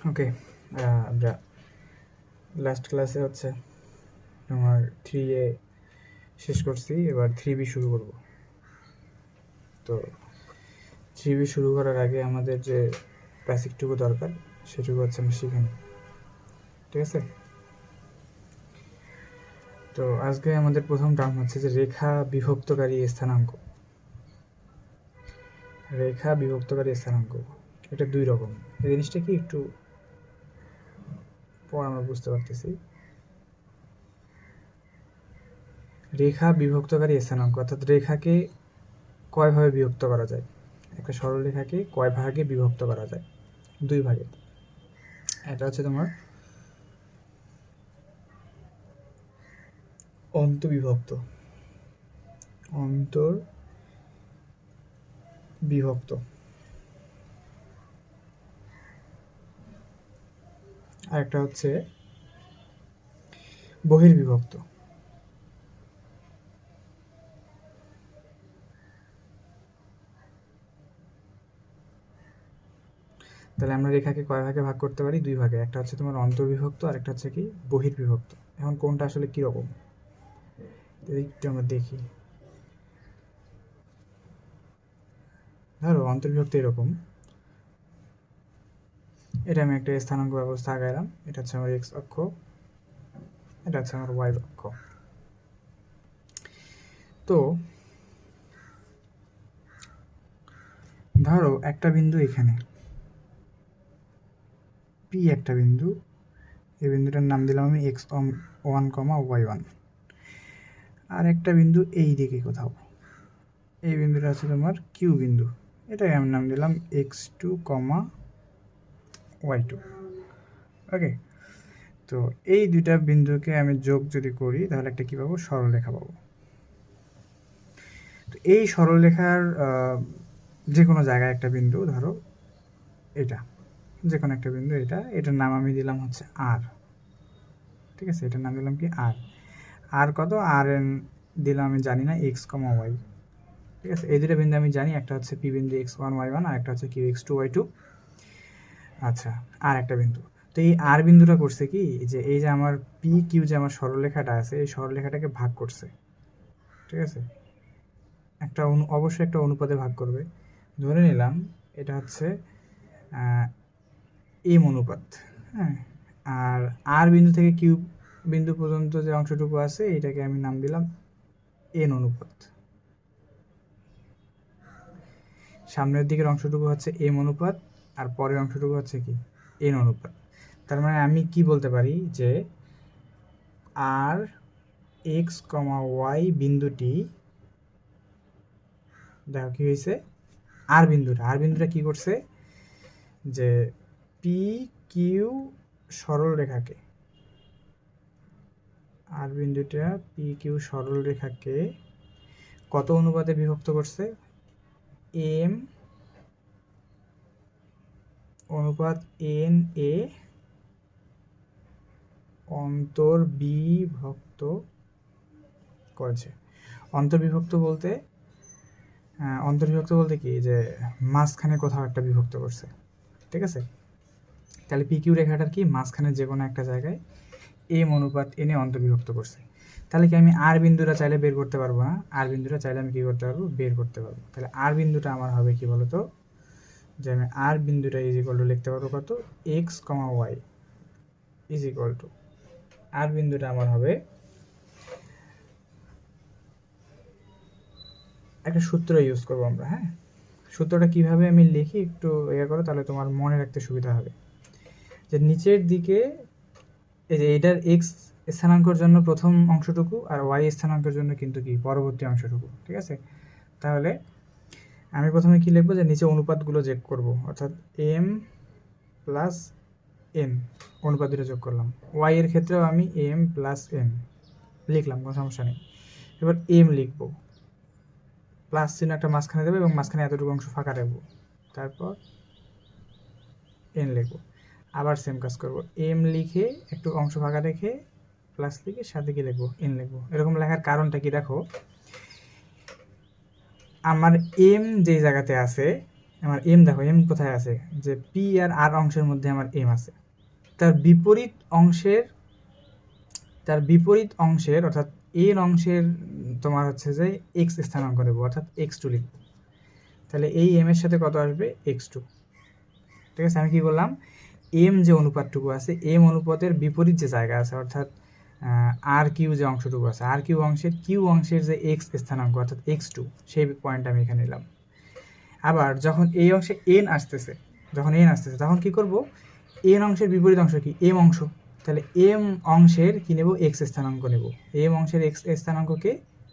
ওকে, আমরা লাস্ট ক্লাসে হচ্ছে তোমার 3A শেষ করছি, এবার 3B শুরু করব। তো 3B শুরু করার আগে আমাদের যে বেসিকটুকু দরকার সেটুকু হচ্ছে আমি শিখে নিই, ঠিক আছে? তো আজকে আমাদের প্রথম টার্ম হচ্ছে যে রেখা বিভক্তকারী স্থানাঙ্ক। রেখা বিভক্তকারী স্থানাঙ্ক এটা দুই রকম। এই জিনিসটা কি একটু পর আমরা বুঝতে পারতেছি। রেখা বিভক্তকারী স্থানাঙ্ক অর্থাৎ রেখাকে কয় ভাবে বিভক্ত করা যায়, একটা সরলরেখাকে কয় ভাগে বিভক্ত করা যায়? দুই ভাগে। এটা হচ্ছে তোমার অন্তর্বিভক্ত। অন্তর্বিভক্ত আর একটা হচ্ছে বহির্বিভক্ত। তাহলে আমরা রেখাকে কয় ভাগে ভাগ করতে পারি? দুই ভাগে। একটা হচ্ছে তোমার অন্তর্বিভক্ত আর একটা হচ্ছে কি বহির্বিভক্ত। এখন কোনটা আসলে কিরকম একটু আমরা দেখি। ধরো অন্তর্বিভক্ত এরকম, এটা আমি একটা স্থানাঙ্ক ব্যবস্থা আগাইলাম। এটা হচ্ছে আমার এক্স অক্ষ, এটা হচ্ছে আমার ওয়াই অক্ষ। তো ধরো একটা বিন্দু এখানে পি, একটা বিন্দু, এই বিন্দুটার নাম দিলাম আমি x1, y1। আর একটা বিন্দু এই দিকে কোথাও, এই বিন্দুটা আছে তোমার কিউ বিন্দু, এটাই আমি নাম দিলাম x2, y2। ওকে, তো এই দুইটা বিন্দুকে আমি যোগ যদি করি তাহলে একটা কী পাবো? সরলরেখা পাবো। তো এই সরলরেখার যে কোনো জায়গায় একটা বিন্দু, ধরো এটা, যে কোনো একটা বিন্দু, এটার নাম আমি দিলাম হচ্ছে আর। ঠিক আছে, এটার নাম দিলাম কি আর। আর কত? আর এন দিলাম আমি জানি না, x, y। ঠিক আছে, এই দুটো বিন্দু আমি জানি, একটা হচ্ছে পি বিন্দু x1, y1 আর একটা হচ্ছে কিউ x2, y2। আচ্ছা, আর একটা বিন্দু। তো এই আর বিন্দুটা করছে কি, যে এই যে আমার পি কিউ যে আমার সরলরেখাটা আছে, এই সরলরেখাটাকে ভাগ করছে। ঠিক আছে, একটা অবশ্যই একটা অনুপাতে ভাগ করবে। ধরে নিলাম এটা হচ্ছে এম অনুপাত। হ্যাঁ, আর আর বিন্দু থেকে কিউ বিন্দু পর্যন্ত যে অংশটুকু আছে এটাকে আমি নাম দিলাম এন অনুপাত। সামনের দিকের অংশটুকু হচ্ছে এম অনুপাত আর পরের অংশটুকু হচ্ছে কি এন অনুপাত। তার মানে আমি কি বলতে পারি যে আর এক্স, ওয়াই বিন্দুটি, দেখো কি হয়েছে, আর বিন্দুটা কি করছে, যে পি কিউ সরল রেখাকে, আর বিন্দুটা পি কিউ সরল রেখাকে কত অনুপাতে বিভক্ত করছে? এম অনুপাত এন এ অন্তর্বিভক্ত করেছে। অন্তর্বিভক্ত বলতে কি, যে মাঝখানে কোথাও একটা বিভক্ত করছে। ঠিক আছে, তাহলে পি কিউ রেখাটার কি মাঝখানে যে কোনো একটা জায়গায় এম অনুপাত এনে অন্তর্বিভক্ত করছে। তাহলে কি আমি আর বিন্দুটা চাইলে বের করতে পারবো না? আর বিন্দুটা চাইলে আমি কি করতে পারবো? বের করতে পারবো। তাহলে আর বিন্দুটা আমার হবে কি বলতো, যে আমি আর বিন্দুটা ইজ ইকুয়াল টু লিখতে পারবো কত? X, Y is equal to, আর বিন্দুটা আমার হবে একটা সূত্র ইউজ করবো আমরা। হ্যাঁ, সূত্রটা কিভাবে আমি লিখি একটু ইয়ে করো, তাহলে তোমার মনে রাখতে সুবিধা হবে। যে নিচের দিকে এই যে এটার এক্স স্থানাঙ্কের জন্য প্রথম অংশটুকু আর ওয়াই স্থানাঙ্কের জন্য কিন্তু কি পরবর্তী অংশটুকু। ঠিক আছে, তাহলে আমি প্রথমে কি লিখবো, যে নিচে অনুপাতগুলো যোগ করব, অর্থাৎ এম প্লাস এন অনুপাত দুটো যোগ করলাম। ওয়াই এর ক্ষেত্রেও আমি এম প্লাস এন লিখলাম, কোনো সমস্যা নেই। এবার এম লিখবো, প্লাস চিহ্ন একটা মাঝখানে দেবো এবং মাঝখানে এতটুকু অংশ ফাঁকা রাখবো, তারপর এন লিখবো। আবার সেম কাজ করব, এম লিখে একটু অংশ ফাঁকা রেখে প্লাস লিখে সাথে কি লিখবো? এন লিখবো। এরকম লেখার কারণটা কি, দেখো আমার এম যে জায়গাতে আছে আমার এম দেখো, এম কোথায় আছে, যে পি আর আর অংশের মধ্যে আমার এম আছে। তার বিপরীত অংশের অর্থাৎ এর অংশের তোমার হচ্ছে যে এক্স স্থানাঙ্ক নেব, অর্থাৎ x2 লিখব। তাহলে এই এম এর সাথে কত আসবে, x2। ঠিক আছে, আমি কি বললাম, এম যে অনুপাতটুকু আছে, এম অনুপাতের বিপরীত যে জায়গা আছে, অর্থাৎ আর কিউ যে অংশটুকু আছে, আর কিউ অংশের যে এক্স স্থানাঙ্ক অর্থাৎ x2, সেই পয়েন্ট আমি এখানে নিলাম। আবার যখন এই অংশে এন আসতেছে, তখন কি করব, এন অংশের বিপরীত অংশ কি, এম অংশ। তাহলে এম অংশের কি নেব, এক্স স্থানাঙ্ক নেব। এম অংশের এক্স স্থানাঙ্ককে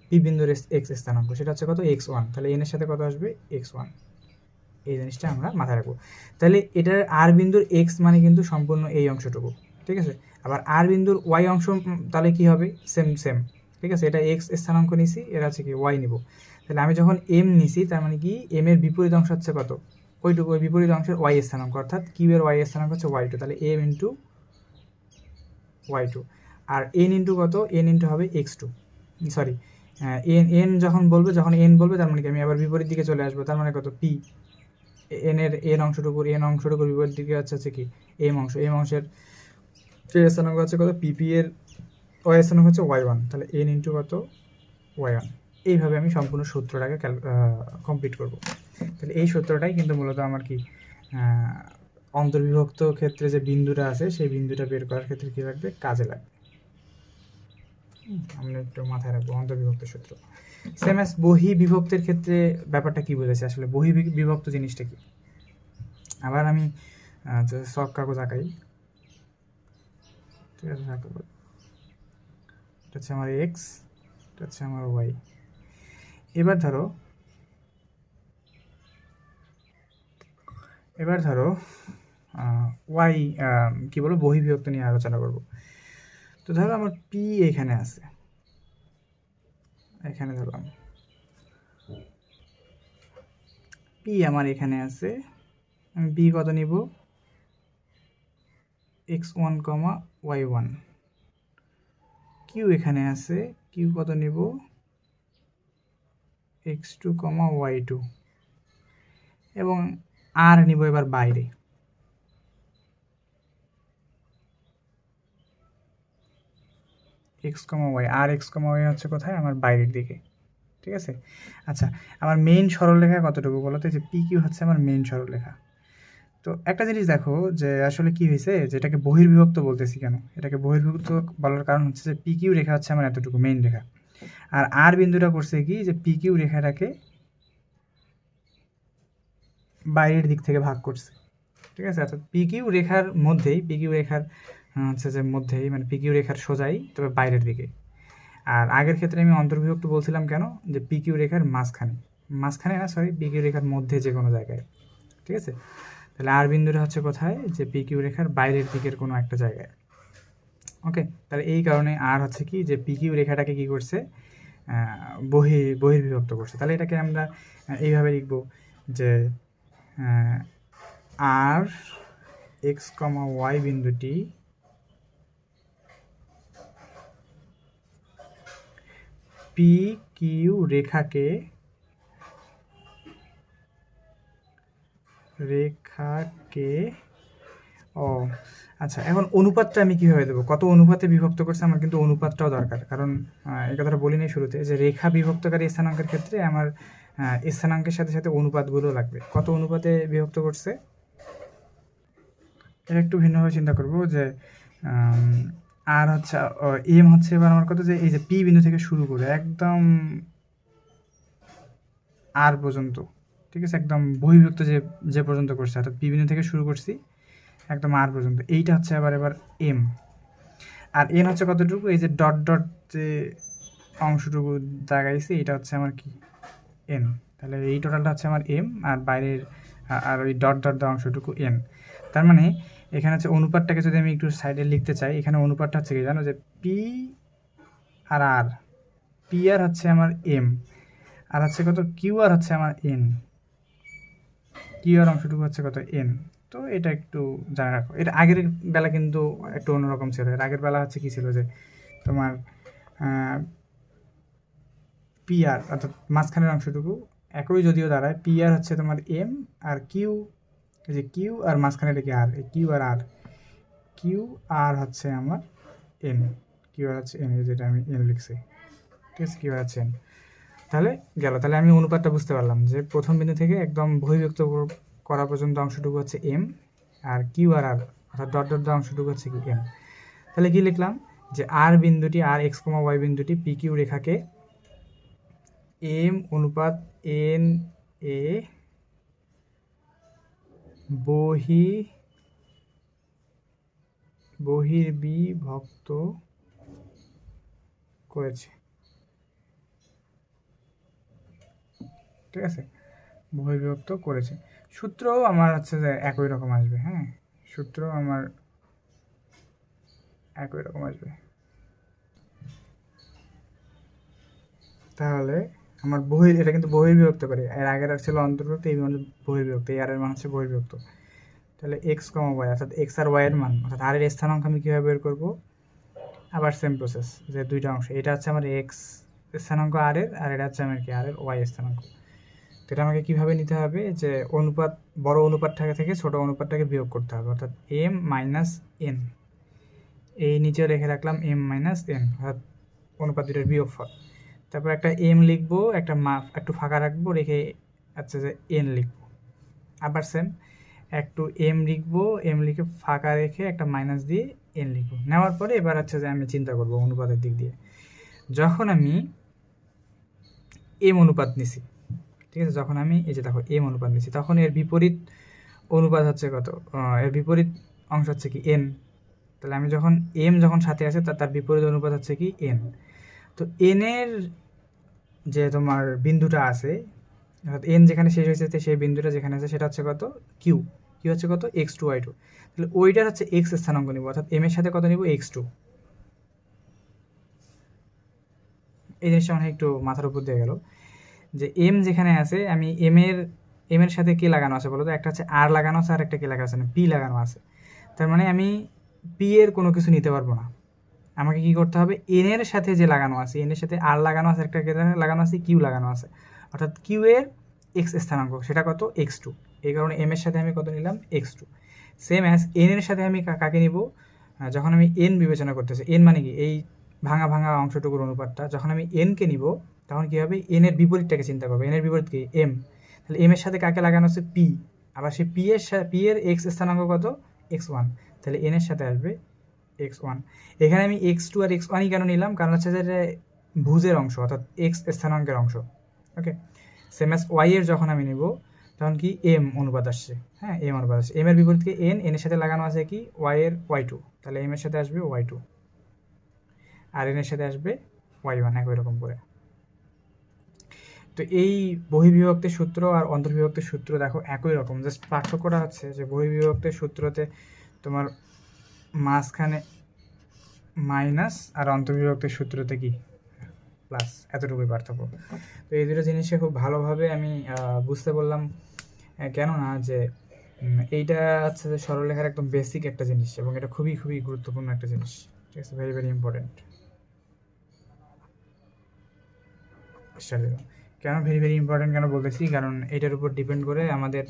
পি বিন্দুর এক্স স্থানাঙ্ক, সেটা হচ্ছে কত, x1। তাহলে এন এর সাথে কত আসবে, x1। এই জিনিসটা আমরা মাথায় রাখবো। তাহলে এটার আর বিন্দুর এক্স মানে কিন্তু সম্পূর্ণ এই অংশটুকু, ঠিক আছে। আবার আর বিন্দুর ওয়াই অংশ তাহলে কি হবে, সেম, ঠিক আছে। এটা এক্স স্থানাঙ্ক নিছি, এর আছে কি ওয়াই নিব। তাহলে আমি যখন এম নিছি, তার মানে কি এম এর বিপরীত অংশ হচ্ছে কত, ওইটুকু, ওই বিপরীত অংশের ওয়াই স্থানাঙ্ক, অর্থাৎ কিউ এর ওয়াই স্থানাঙ্ক হচ্ছে y2। তাহলে এম ইন্টু y2, আর এন ইন্টু কত, এন ইন্টু হবে x2, সরি এন যখন এন বলবে, তার মানে কি আমি আবার বিপরীত দিকে চলে আসবো, তার মানে কত, পি এন অংশটুকুর বিপরীত দিকে হচ্ছে কি এম অংশের স্থানাঙ্ক হচ্ছে কত, পিপি এর ওয়াই স্থানাঙ্ক হচ্ছে y1। তাহলে এন ইন্টু কত, y1। এইভাবে আমি সম্পূর্ণ সূত্রটাকে কমপ্লিট করব। তাহলে এই সূত্রটাই কিন্তু মূলত আমার কি অন্তর্বিভক্ত ক্ষেত্রে যে বিন্দুটা আছে, সেই বিন্দুটা বের করার ক্ষেত্রে কী লাগবে, কাজে লাগবে। আমরা একটু মাথায় রাখবো অন্তর্বিভক্ত সূত্র। সেম এস বহি বিভক্তের ক্ষেত্রে ব্যাপারটা কি বলেছে, আসলে বহি বিভক্ত জিনিসটা কি। আবার আমি সব কাগজ আঁকাই, ঠিক আছে। এটা হচ্ছে আমার এক্স, এটা হচ্ছে আমার ওয়াই। এবার ধরো ওয়াই কি বলো, বহিঃবিভক্ত নিয়ে আলোচনা করব। তো ধরো আমার পি এখানে আছে, এখানে ধরলাম পি আমার এখানে আছে, আমি বি কত নিব, x1, y1। কিউ এখানে আছে, কিউ কত নিব, x2, y2। এবং আর নিব এবার বাইরে, x, y। আর x, y হচ্ছে কোথায়, আমার বাইরের দিকে, ঠিক আছে। আচ্ছা, আমার মেইন সরলরেখা কতটুকু বলো তো, যে পি কিউ হচ্ছে আমার মেইন সরলরেখা। তো একটা জিনিস দেখো যে আসলে কি হয়েছে, যেটাকে বহির্বিভক্ত বলতেছি কেন, এটাকে বহির্বিভক্ত বলার কারণ হচ্ছে যে পি কিউ রেখা হচ্ছে আমার এতটুকু মেইন রেখা, আর আর বিন্দুটা করছে কি, যে পি কিউ রেখাটাকে বাইরের দিক থেকে ভাগ করছে, ঠিক আছে। অর্থাৎ পি কিউ রেখার মধ্যেই, হচ্ছে যে মধ্যেই, মানে পি কিউ রেখার সোজাই, তবে বাইরের দিকে। আর আগের ক্ষেত্রে আমি অন্তর্বিভক্ত বলছিলাম কেন, যে পি কিউ রেখার মাঝখানে না, সরি, পি কিউ রেখার মধ্যে যে কোনো জায়গায়, ঠিক আছে। তাহলে আর বিন্দুটা হচ্ছে কোথায়, যে পি কিউ রেখার বাইরের দিকের কোনো একটা জায়গায়, ওকে। তাহলে এই কারণে আর হচ্ছে কি, যে পি কিউ রেখাটাকে কি করছে, বহির্বিভক্ত করছে। তাহলে এটাকে আমরা এইভাবে লিখব, যে আর x, y বিন্দুটি পি কিউ রেখাকে ও আচ্ছা, এখন অনুপাতটা আমি কীভাবে দেবো, কত অনুপাতে বিভক্ত করছে, আমার কিন্তু অনুপাতটাও দরকার। কারণ এই কথাটা বলি নাই শুরুতে, যে রেখা বিভক্তকারী স্থানাঙ্কের ক্ষেত্রে আমার স্থানাঙ্কের সাথে সাথে অনুপাতগুলো লাগবে। কত অনুপাতে বিভক্ত করছে, এটা একটু ভিন্নভাবে চিন্তা করবো, যে আর হচ্ছে এম হচ্ছে এবার আমার কত, যে এই যে পি বিন্দু থেকে শুরু করে একদম আর পর্যন্ত, ঠিক আছে, একদম বহির্বিভক্ত যে পর্যন্ত করছে, অর্থাৎ পি বিন্দু থেকে শুরু করছি একদম আর পর্যন্ত, এইটা হচ্ছে এবার এম। আর এন হচ্ছে কতটুকু, এই যে ডট ডট যে অংশটুকু দাগাইছি, এটা হচ্ছে আমার কি, এন। তাহলে এই টোটালটা হচ্ছে আমার এম, আর বাইরের আর ওই ডট ডট দেওয়া অংশটুকু এন। তার মানে এখানে হচ্ছে অনুপাতটাকে যদি আমি একটু সাইডে লিখতে চাই, এখানে অনুপাতটা হচ্ছে কি জানো, যে পি আর পি আর হচ্ছে আমার এম, আর হচ্ছে কত, কিউ আর হচ্ছে আমার এন, কিউ আর অংশটুকু হচ্ছে কত, এন। তো এটা একটু জানা রাখো। এটা আগের বেলা কিন্তু একটু অন্যরকম ছিল। এর আগের বেলা হচ্ছে কি ছিল, যে তোমার পি আর অর্থাৎ মাঝখানের অংশটুকু একই যদিও দাঁড়ায়, পি আর হচ্ছে তোমার এম আর কিউ, এই যে কিউ আর মাঝখানে এটাকে আর, এই কিউ আর আর, কিউ আর হচ্ছে আমার এন, কিউ আর হচ্ছে এন, যেটা আমি এন লিখছি, ঠিক আছে, কিউ আর হচ্ছে এন। তাহলে গেল, তাহলে আমি অনুপাতটা বুঝতে পারলাম যে প্রথম বিন্দু থেকে একদম বহির্ভুক্ত করা পর্যন্ত অংশটুকু হচ্ছে এম, আর কিউ আর আর অর্থাৎ ডট ডট অংশটুকু হচ্ছে কি এম। তাহলে কি লিখলাম যে আর বিন্দুটি, আর এক্স কমা ওয়াই বিন্দুটি পি কিউ রেখাকে এম অনুপাত এন এ বহির্বিভক্ত করেছে, ঠিক আছে, বহির্বিভক্ত করেছে। সূত্রও আমার হচ্ছে যে একই রকম আসবে, হ্যাঁ, সূত্র আমার একই রকম আসবে। তাহলে আমার এটা কিন্তু বহির্বিভক্ত করে, এর আগের আর ছিল অন্তর্ভুক্ত, এই বহির্বিভক্ত, এই আর এর মান হচ্ছে বহির্বিভক্ত। তাহলে এক্স কমা ওয়াই অর্থাৎ এক্স আর ওয়াই এর মান অর্থাৎ আর এর স্থানাঙ্ক আমি কীভাবে বের করবো, আবার সেম প্রসেস, যে দুইটা অংশ, এটা হচ্ছে আমার এক্স স্থানাঙ্ক আর এর, আর এটা হচ্ছে আমার কি আর এর ওয়াই স্থানাঙ্ক। তো এটা আমাকে কীভাবে নিতে হবে, যে অনুপাত, বড় অনুপাতটাকে থেকে ছোট অনুপাতটাকে বিয়োগ করতে হবে, অর্থাৎ এম মাইনাস এন, এই নিচে রেখে রাখলাম এম মাইনাস এন অর্থাৎ অনুপাত দুটোর বিয়োগফল। তারপর একটা এম লিখবো, একটা একটু ফাঁকা রাখবো, রেখে আচ্ছা যে এন লিখবো, আবার সেম একটু এম লিখবো, এম লিখে ফাঁকা রেখে একটা মাইনাস দিয়ে এন লিখবো। নেওয়ার পরে এবার হচ্ছে যে আমি চিন্তা করবো অনুপাতের দিক দিয়ে, যখন আমি এম অনুপাত নিছি, ঠিক আছে, যখন আমি এই যে দেখো এম অনুপাত নিছি, তখন এর বিপরীত অনুপাত হচ্ছে কত, এর বিপরীত অংশ হচ্ছে কি এন। তাহলে আমি যখন এম যখন সাথে আছে তার বিপরীত অনুপাত হচ্ছে কি এন। তো এন এর যে তোমার বিন্দুটা আছে, অর্থাৎ এন যেখানে শেষ হয়েছে সেই বিন্দুটা যেখানে আছে সেটা হচ্ছে কত, কিউ, কিউ হচ্ছে কত, এক্স টু ওয়াই টু। তাহলে ওইটার হচ্ছে এক্স স্থানাঙ্ক নিব, অর্থাৎ এম এর সাথে কত নিব, এক্স টু। এই জিনিসটা মানে একটু মাথার উপর দিয়ে গেল, যে এম যেখানে আছে আমি এম এর সাথে কে লাগানো আছে বলো তো, একটা হচ্ছে আর লাগানো আছে আর একটা কে লাগানো আছে না, পি লাগানো আছে। তার মানে আমি পি এর কোনো কিছু নিতে পারবো না, আমাকে কি করতে হবে, এন এর সাথে যে লাগানো আছে, এন এর সাথে আর লাগানো আছে, একটা লাগানো আছে, কিউ লাগানো আছে, অর্থাৎ কিউ এর এক্স স্থানাঙ্ক সেটা কত, এক্স টু। এই কারণে এম এর সাথে আমি কত নিলাম, X two. Same as N এর সাথে আমি কাকে নিব, যখন আমি এন বিবেচনা করতেছি, এন মানে কি এই ভাঙা ভাঙা অংশটুকুর অনুপাতটা, যখন আমি এনকে নিব তখন কী হবে, এন এর বিপরীতটাকে চিন্তা করবো, এন এর বিপরীত কি এম। তাহলে এম এর সাথে কাকে লাগানো আছে, পি, আবার সেই পি এর এক্স স্থানাঙ্ক কত, এক্স ওয়ান, তাহলে এন এর সাথে আসবে এক্স ওয়ান। এখানে আমি এক্স টু আর এক্স ওয়ানই কেন নিলাম, কারণ হচ্ছে যে ভুজের অংশ অর্থাৎ এক্স স্থানাঙ্কের অংশ। ওকে, সেম এস ওয়াই এর যখন আমি নিব তখন কি এম অনুপাত আসছে, হ্যাঁ এম অনুপাত আসছে, এম এর বিপরীতকে এন, এন এর সাথে লাগানো আছে কি ওয়াই এর ওয়াই টু, তাহলে এম এর সাথে আসবে ওয়াই টু আর এন এর সাথে আসবে ওয়াই ওয়ান, একই রকম করে। তো এই বহির্বিভক্তের সূত্র আর অন্তর্বিভক্তের সূত্র দেখো একই রকম, জাস্ট পার্থক্যটা হচ্ছে যে বহির্বিভক্তের সূত্রতে তোমার মাঝখানে মাইনাস আর অন্তর্বিভক্তের সূত্রতে কি প্লাস, এতটুকুই পার্থক্য। তো এই দুটো জিনিসে খুব ভালোভাবে আমি বুঝতে পারলাম, কেননা যে এইটা হচ্ছে যে সরলরেখার একদম বেসিক একটা জিনিস এবং এটা খুবই খুবই গুরুত্বপূর্ণ একটা জিনিস, ঠিক আছে, ভেরি ভেরি ইম্পর্টেন্ট। কেন ভেরি ভেরি ইম্পর্টেন্ট কেন বলতেছি, কারণ এটার উপর ডিপেন্ড করে আমাদের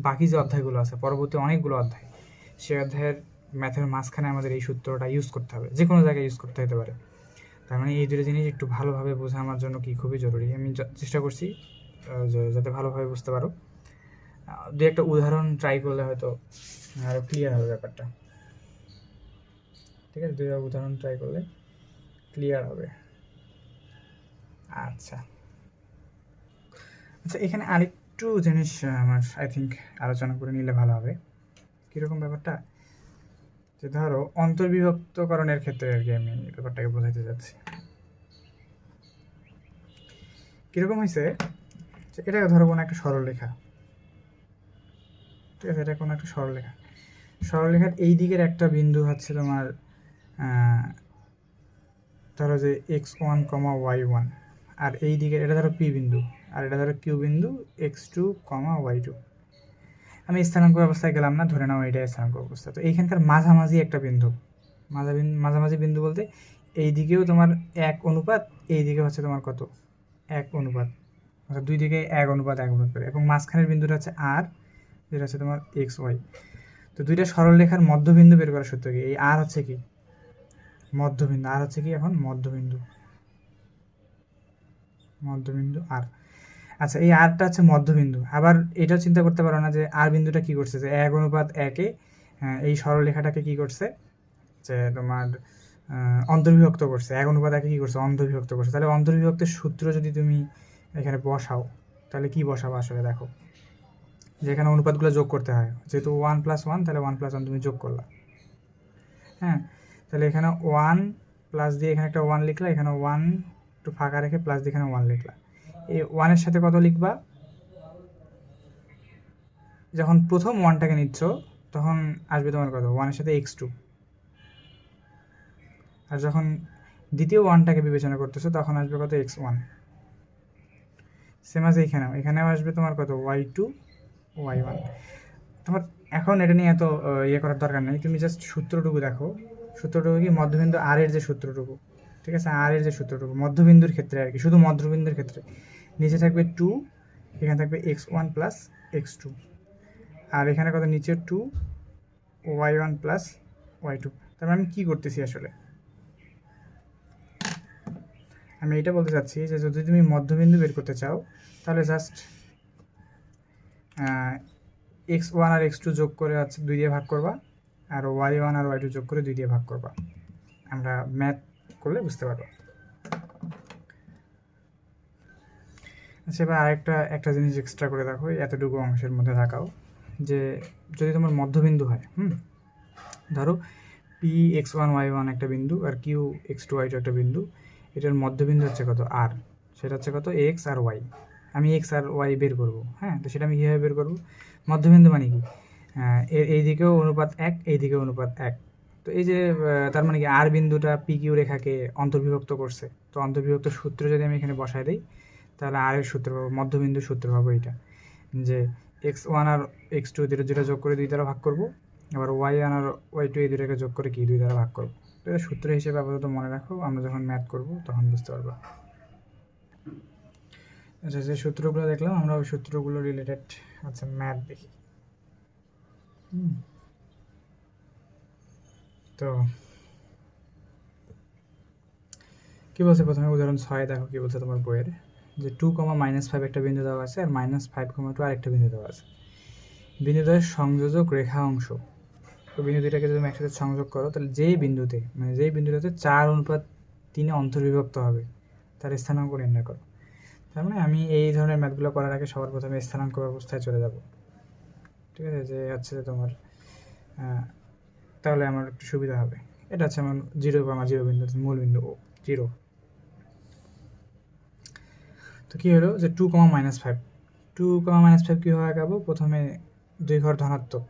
বাকি যে অধ্যায়গুলো আছে, পরবর্তী অনেকগুলো অধ্যায়, সেই অধ্যায়ের ম্যাথের মাঝখানে আমাদের এই সূত্রটা ইউজ করতে হবে, যে কোনো জায়গায় ইউজ করতে হতে পারে। তার মানে এই দুটো জিনিস একটু ভালোভাবে বোঝা আমার জন্য কি খুবই জরুরি। আমি চেষ্টা করছি যাতে ভালোভাবে বুঝতে পারো। দু একটা উদাহরণ ট্রাই করলে হয়তো আরও ক্লিয়ার হবে ব্যাপারটা, ঠিক আছে, দুই উদাহরণ ট্রাই করলে ক্লিয়ার হবে। আচ্ছা আচ্ছা, এখানে আরেকটু জিনিস আমার আই থিঙ্ক আলোচনা করে নিলে ভালো হবে। কীরকম ব্যাপারটা, যে ধরো অন্তর্বিভক্তকরণের ক্ষেত্রে আর কি আমি ব্যাপারটাকে বোঝাতে যাচ্ছি। কীরকম হয়েছে, এটা ধরো কোনো একটা সরলরেখা, ঠিক আছে, এটা কোনো একটা সরলরেখা, সরলরেখার এই দিকের একটা বিন্দু হচ্ছে তোমার ধরো যে X one comma Y one, আর এই দিকের এটা ধরো পি বিন্দু, আর এটা ধরো কিউ বিন্দু X two comma Y two. আমি স্থানাঙ্ক অবস্থায় গেলাম না, ধরে নাও এইটাই স্থানাঙ্ক অবস্থা। তো এইখানকার মাঝামাঝি একটা বিন্দু, মাঝামাঝি বিন্দু বলতে এই দিকেও তোমার এক অনুপাত, এই দিকে হচ্ছে তোমার কত, এক অনুপাত, অর্থাৎ দুই দিকে 1:1 করে, এবং মাঝখানের বিন্দুটা হচ্ছে আর, যেটা হচ্ছে তোমার এক্স ওয়াই। তো দুইটা সরলরেখার মধ্যবিন্দু বের করার সূত্র কি? এই আর হচ্ছে কি মধ্যবিন্দু, আর হচ্ছে কি এখন মধ্যবিন্দু আর। আচ্ছা, এই আরটা হচ্ছে মধ্যবিন্দু। আবার এটাও চিন্তা করতে পারো না যে আর বিন্দুটা কি করছে, যে 1:1-এ এই সরলরেখাটাকে কি করছে, যে তোমার অন্তর্বিভক্ত করছে। 1:1-এ কি করছে, অন্তর্বিভক্ত করছে। তাহলে অন্তর্বিভক্তের সূত্র যদি তুমি এখানে বসাও, তাহলে কি বসাবো আসলে দেখো, যে এখানে অনুপাতগুলো যোগ করতে হয়, যেহেতু 1+1, তাহলে 1+1 তুমি যোগ করলা। হ্যাঁ, তাহলে এখানে 1 প্লাস দিয়ে এখানে একটা 1 লিখলা, এখানে 1 একটু ফাঁকা রেখে প্লাস দিয়ে এখানে 1 লিখলা। এই 1-এর সাথে কত লিখবা? যখন প্রথম 1টাকে নিচ্ছ তখন আসবে তোমার কত, 1-এর সাথে x2। আর যখন দ্বিতীয় 1টাকে বিবেচনা করতেছো তখন আসবে কত, x1। সেম আছে এখানেও আসবে তোমার কত, y2 y1। তোমার এখন এটা নিয়ে এত ইয়ে করার দরকার নেই, তুমি জাস্ট সূত্রটুকু দেখো। সূত্রটুকু কি, মধ্যবিন্দু আর এর যে সূত্রটুকু, ঠিক আছে, আর এর যে সূত্রটুকু মধ্যবিন্দুর ক্ষেত্রে আর কি, শুধু মধ্যবিন্দুর ক্ষেত্রে নিচে থাকবে 2, এখানে থাকবে x1 প্লাস x2, আর এখানে কত, নিচে 2 y1 প্লাস y2। তারপর আমি কি করতেছি আসলে, আমি এটা বলতে চাচ্ছি যে যদি তুমি মধ্যবিন্দু বের করতে চাও তাহলে জাস্ট x1 আর x2 যোগ করে হচ্ছে 2 দিয়ে ভাগ করবা, আর y1 আর y2 যোগ করে 2 দিয়ে ভাগ করবা। আমরা ম্যাথ করলে বুঝতে পারবো। আচ্ছা, এবার একটা জিনিস এক্সট্রা করে দেখো, এতটুকু অংশের মধ্যে থাকাও, যে যদি তোমার মধ্যবিন্দু হয়, ধরো p(x1, y1) একটা বিন্দু আর q(x2, y2) একটা বিন্দু, এটার মধ্যবিন্দু হচ্ছে কত, আর, সেটা হচ্ছে কত, x আর y। আমি x আর y বের করব। হ্যাঁ, তো সেটা আমি কীভাবে বের করব? মধ্যবিন্দু মানে কি, এই দিকেও অনুপাত 1, এই দিকেও অনুপাত 1। তো এই যে তার মানে কি, আর বিন্দুটা পি কিউ রেখাকে অন্তর্বিভক্ত করছে। তো অন্তর্বিভক্ত সূত্র যদি আমি এখানে বসাই দিই তাহলে আর এর সূত্র পাবো, মধ্যবিন্দুর সূত্র পাবো এইটা, যে x1 আর x2 যেটা যোগ করে 2 দ্বারা ভাগ করব, আবার y1 আর y2 এই দুটাকে যোগ করে কি 2 দ্বারা ভাগ করব। তো এটা সূত্র হিসেবে আপাতত মনে রাখো, আমরা যখন ম্যাথ করব তখন বুঝতে পারবো। আচ্ছা, যে সূত্রগুলো দেখলাম আমরা ওই সূত্রগুলো রিলেটেড আচ্ছা ম্যাথ দেখি। তো কি বলছে প্রথমে, উদাহরণ 6 দেখো কি বলছে তোমার বইয়ের, যে 2, -5 একটা বিন্দু দেওয়া আছে, আর -5, 2 আরেকটা বিন্দু দেওয়া আছে। বিন্দুদ্বয়ের সংযোজক রেখা অংশ, তো বিন্দু দুইটাকে যদি তুমি একসাথে সংযোগ করো তাহলে যেই বিন্দুটাতে 4:3 অন্তর্বিভক্ত হবে তার স্থানাঙ্ক নির্ণয় করো। তার মানে আমি এই ধরনের ম্যাথগুলো করার আগে সবার প্রথমে স্থানাঙ্ক ব্যবস্থায় চলে যাব, ঠিক আছে, যে হচ্ছে তোমার তাহলে আমার একটু সুবিধা হবে। এটা হচ্ছে আমার 0, 0 বিন্দু, মূল বিন্দু 0। তো কী হলো, যে 2, -5 2, -5 কীভাবে আঁকাবো, প্রথমে 2 ঘর ধনাত্মক,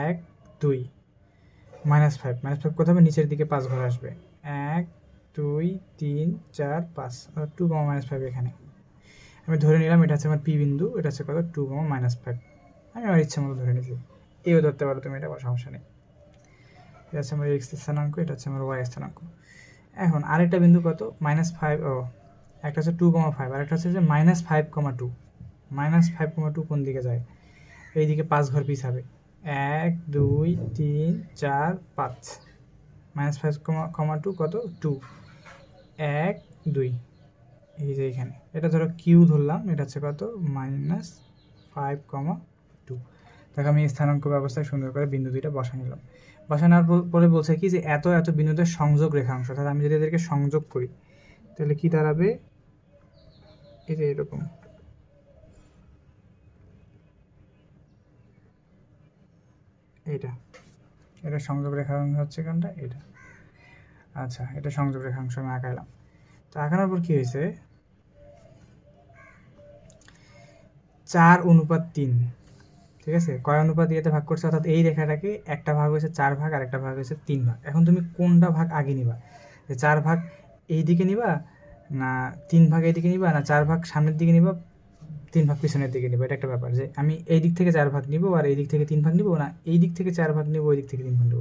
1, 2, -5 কোথাও নিচের দিকে 5 ঘর আসবে, 1, 2, 3, 4, 5, 2, -5 এখানে আমি ধরে নিলাম এটা হচ্ছে আমার পি বিন্দু, এটা হচ্ছে কত, 2, -5। আমি আমার ইচ্ছা মতো ধরে নিয়েছি, এও ধরতে পারো তুমি, এটা কোনো সমস্যা নেই। এটা হচ্ছে আমার এক্স স্থানাঙ্ক, এটা হচ্ছে আমার ওয়াই স্থানাঙ্ক। এখন আরেকটা বিন্দু কত, -5, একটা হচ্ছে 2, 5, আর একটা হচ্ছে যে -5, 2 -5, 2 কোন দিকে যায়, এই দিকে 5 ঘর পিছাবে, 1, 2, 3, 4, 5, -5, 2 কত, 2, 1, 2, এই যে এখানে এটা ধরো কিউ ধরলাম, এটা হচ্ছে কত, -5, 2। দেখো আমি স্থানাঙ্ক ব্যবস্থায় সুন্দর করে বিন্দু দুইটা বসা নিলাম। বসানোর পরে বলছে কি, যে এত এত বিন্দুদের সংযোগ রেখাংশ, অর্থাৎ আমি যদি এদেরকে সংযোগ করি তাহলে কি দাঁড়াবে, এই যে এরকম, এটা সংযোগ রেখাংশ হচ্ছে কোনটা, এটা। আচ্ছা, এটা সংযোগ রেখাংশ আমি আঁকাইলাম। তো আঁকানোর পর কি হয়েছে, 4:3, ঠিক আছে, কয় অনুপাত ইয়েতে ভাগ করছে, অর্থাৎ এই রেখাটাকে একটা ভাগ হয়েছে 4 ভাগ আর একটা ভাগ হয়েছে 3 ভাগ। এখন তুমি কোনটা ভাগ আগে নিবা, যে 4 ভাগ এই দিকে নিবা, না 3 ভাগ এই দিকে নিবা, না 4 ভাগ সামনের দিকে নিবা 3 ভাগ পিছনের দিকে নিবা। এটা একটা ব্যাপার, যে আমি এই দিক থেকে 4 ভাগ নিব আর এই দিক থেকে 3 ভাগ নিব, না এই দিক থেকে 4 ভাগ নিব ওই দিক থেকে 3 ভাগ নিব।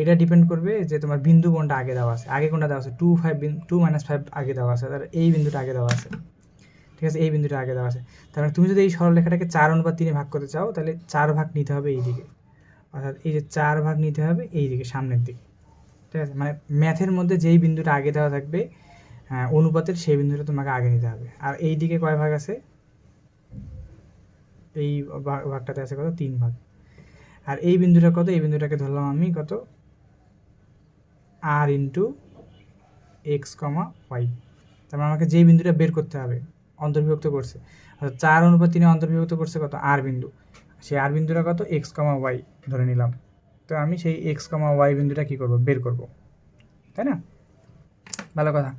এটা ডিপেন্ড করবে যে তোমার বিন্দু কোনটা আগে দেওয়া আছে। আগে কোনটা দেওয়া আছে, 2, 5 2, -5 আগে দেওয়া আছে, আর এই বিন্দুটা আগে দেওয়া আছে, ঠিক ঠিক আছে, এই বিন্দুটা আগে দেওয়া আছে। তার মানে তুমি যদি এই সরলরেখাটাকে 4:3 ভাগ করতে চাও তাহলে 4 ভাগ নিতে হবে এই দিকে, অর্থাৎ এই যে 4 ভাগ নিতে হবে এই দিকে, সামনের দিকে। ঠিক আছে, মানে ম্যাথের মধ্যে যেই বিন্দুটা আগে দেওয়া থাকবে অনুপাতের, সেই বিন্দুটা তোমাকে আগে নিতে হবে। আর এই দিকে কয় ভাগ আছে? এই ভাগটাতে আছে কত? 3 ভাগ। আর এই বিন্দুটা কত? এই বিন্দুটাকে ধরলাম আমি কত? r ইন্টু এক্স কমা ওয়াই। তার মানে আমাকে যেই বিন্দুটা বের করতে হবে অন্তর্বিভক্ত করছে, অর্থাৎ 4:3 অন্তর্বিভক্ত করছে কত? আর বিন্দু। সেই আর বিন্দুটা কত? এক্স কমা ওয়াই ধরে নিলাম। তো আমি সেই এক্স কমা ওয়াই বিন্দুটা কী করবো? বের করব, তাই না? ভালো কথা।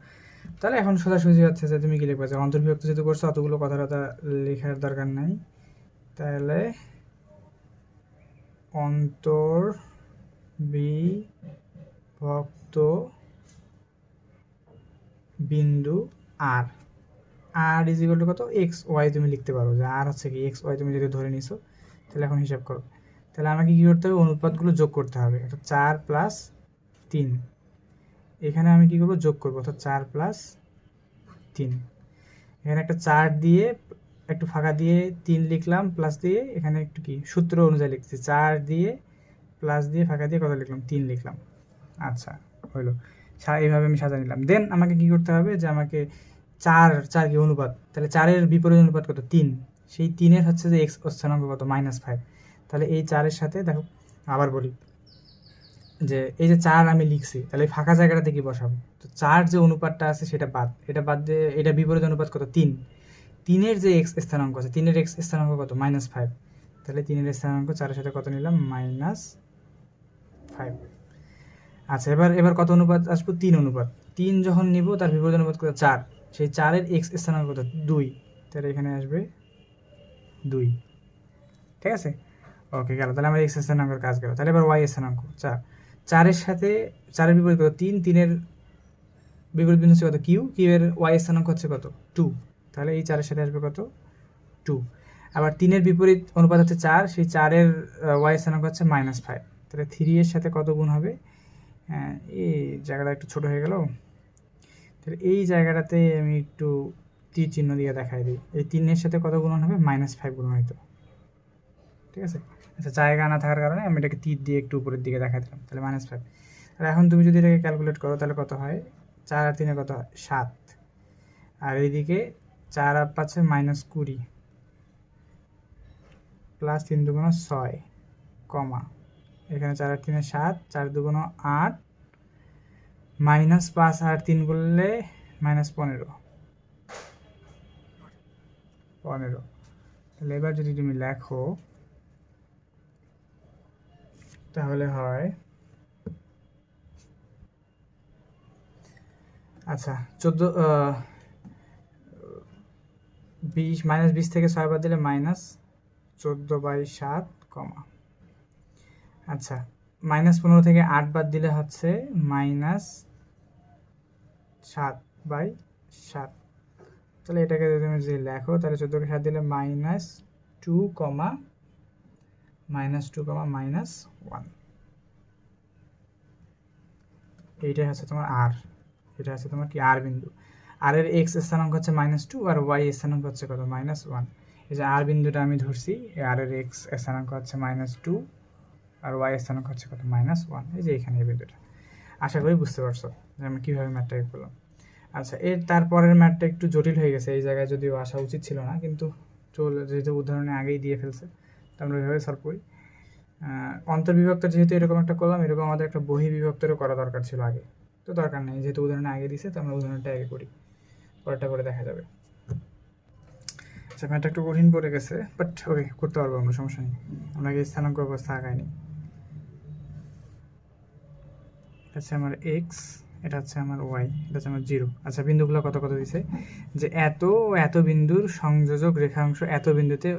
তাহলে এখন সোজাসুজি হচ্ছে যে তুমি কী লিখবে? যে অন্তর্বিভক্ত যেহেতু করছো অতগুলো কথা লেখার দরকার নাই, তাহলে অন্তর্বিভক্ত বিন্দু আর, আর ইজ ইকুয়াল টু কত? এক্স ওয়াই তুমি লিখতে পারো, যে আর হচ্ছে কি এক্স ওয়াই তুমি যদি ধরে নিছো। তাহলে এখন হিসাব করো, তাহলে আমাকে কী করতে হবে? অনুপাতগুলো যোগ করতে হবে। অর্থাৎ 4 প্লাস 3, এখানে আমি কী করবো? যোগ করবো, অর্থাৎ 4 প্লাস 3। এখানে একটা 4 দিয়ে একটু ফাঁকা দিয়ে 3 লিখলাম, প্লাস দিয়ে এখানে একটু কি সূত্র অনুযায়ী লিখছি, 4 দিয়ে প্লাস দিয়ে ফাঁকা দিয়ে কত লিখলাম? 3 লিখলাম। আচ্ছা, হইলো। এইভাবে আমি সাজা নিলাম। দেন আমাকে কি করতে হবে? যে আমাকে 4 কি অনুপাত, তাহলে 4-এর বিপরীত অনুপাত কত? 3। সেই 3-এর হচ্ছে যে এক্স স্থানাঙ্ক কত? -5। তাহলে এই 4-এর সাথে দেখো, আবার বলি যে এই যে 4 আমি লিখছি, তাহলে এই ফাঁকা জায়গাটাতে কি বসাবো? তো 4 যে অনুপাতটা আছে সেটা বাদ, এটা বাদ দিয়ে এটা বিপরীত অনুপাত কত? 3। 3-এর যে এক্স স্থানাঙ্ক আছে, 3-এর এক্স স্থানাঙ্ক কত? -5। তাহলে 3-এর স্থানাঙ্ক 4-এর সাথে কত নিলাম? -5। আচ্ছা, এবার কত অনুপাত আসবো? 3 অনুপাত। 3 যখন নিব তার বিপরীত অনুপাত কত? 4। সেই 4-এর এক্স স্থানাঙ্ক কত? 2। তাহলে এখানে আসবে 2। ঠিক আছে, ওকে, গেল। তাহলে আমার এক্স স্থানাঙ্কের কাজ গেল। তাহলে এবার ওয়াই স্থানাঙ্ক 4। 4-এর সাথে 4-এর বিপরীত কত? 3। 3-এর বিপরীত বিন্দু হচ্ছে কত? কিউ। কিউ-এর ওয়াই স্থানাঙ্ক হচ্ছে কত? 2। তাহলে এই 4-এর সাথে আসবে কত? 2। আবার 3-এর বিপরীত অনুপাত হচ্ছে 4, সেই 4-এর ওয়াই স্থানাঙ্ক হচ্ছে -5। তাহলে 3-এর সাথে কত গুণ হবে? এই জায়গাটা একটু ছোট হয়ে গেল, তাহলে এই জায়গাটাতে আমি একটু তীর চিহ্ন দিয়ে দেখাই দিই। এই 3-এর সাথে কত গুণন হবে? -5 গুণন হইতো। ঠিক আছে, আচ্ছা, জায়গা না থাকার কারণে আমি এটাকে তীর দিয়ে একটু উপরের দিকে দেখাই দিলাম। তাহলে -5। আর এখন তুমি যদি এটাকে ক্যালকুলেট করো তাহলে কত হয়? 4 আর 3-এ কত হয়? 7। আর এইদিকে 4 আর 5-এ -20 প্লাস 3 দুগুণ 6 কমা, এখানে 4 আর 3-এ 7, 4 দুগুণ 8, -5 আর 3 করলে -15। তাহলে এবার যদি তুমি লেখো তাহলে হয়, আচ্ছা, 14 -20 থেকে 6 বাদ দিলে -14/7 কমা, আচ্ছা, -15 থেকে 8 বাদ দিলে হচ্ছে -7/7। তাহলে এটাকে যদি তুমি যদি লেখো তাহলে 14-কে 7 দিলে -2, -1। এইটাই হচ্ছে তোমার আর, এটা হচ্ছে তোমার কি আর বিন্দু। আর এর এক্স স্থানাঙ্ক হচ্ছে -2 আর ওয়াই স্থানাঙ্ক হচ্ছে কত? -1। এই যে আর বিন্দুটা আমি ধরছি, আর এর এক্স স্থানাঙ্ক হচ্ছে -2 আর ওয়াই স্থানাঙ্ক হচ্ছে কত? -1। এই যে এখানে এই বিন্দুটা। আশা করি বুঝতে পারছো যে আমি কীভাবে ম্যাথটাকে করলাম। আচ্ছা, এর তারপরের ম্যাথটা একটু জটিল হয়ে গেছে, এই জায়গায় যদিও আসা উচিত ছিল না, কিন্তু যেহেতু উদাহরণে আগেই দিয়ে ফেলছে তো আমরা ওইভাবে সলভ করি। অন্তর্বিভক্ত যেহেতু এরকম একটা করলাম, এরকম আমাদের একটা বহির্বিভক্তরও করা দরকার ছিল আগে, তো দরকার নেই, যেহেতু উদাহরণে আগে দিছে তো আমরা উদাহরণটা আগে করি, পরেরটা করে দেখা যাবে। আচ্ছা, ম্যাথটা একটু কঠিন পড়ে গেছে, বাট ওকে, করতে পারবো আমরা, সমস্যা নেই। আমরা আগে স্থানাঙ্ক অবস্থা আগাইনি। এটা হচ্ছে আমার এক্স, এটা হচ্ছে আমার ওয়াই, এটা হচ্ছে আমার 0। আচ্ছা, বিন্দুগুলো কত কত দিছে? যে এত বিন্দুর সংযোজক রেখাংশ এত বিন্দুতে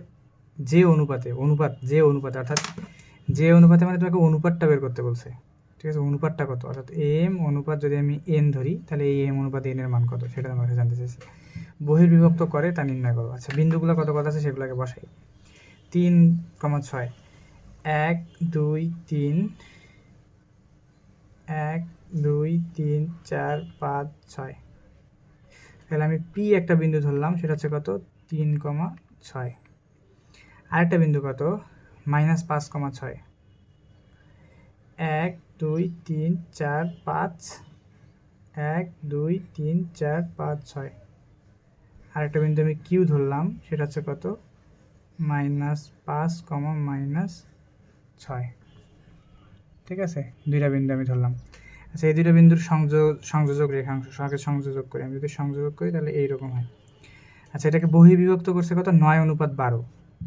যে অনুপাতে অর্থাৎ যে অনুপাতে মানে তোমাকে অনুপাতটা বের করতে বলছে। ঠিক আছে, অনুপাতটা কত? অর্থাৎ এম অনুপাত যদি আমি এন ধরি তাহলে এই এম অনুপাত এন এর মান কত সেটা তোমাকে জানতে চাইছি। বহির্বিভক্ত করে তা নির্ণয় করো। আচ্ছা, বিন্দুগুলো কত কত আছে সেগুলোকে বসাই। 3,6, 1 2 3, 1 2 3 4 5 6। তাহলে আমি পি একটা বিন্দু ধরলাম, সেটা হচ্ছে কত 3,6। আরেকটা বিন্দু কত -5,6। 1 2 3 4 5, 1 2 3 4 5 6। আরেকটা বিন্দু আমি কিউ ধরলাম, সেটা হচ্ছে কত -5, -6। ঠিক আছে, দুইটা বিন্দু আমি ধরলাম। আচ্ছা, এই দুইটা বিন্দুর সংযোজক রেখাংশ সঙ্গে সংযোজক করি। আমি যদি সংযোজক করি তাহলে এইরকম হয়। আচ্ছা, এটাকে বহির্বিভক্ত করছে কত 9:12।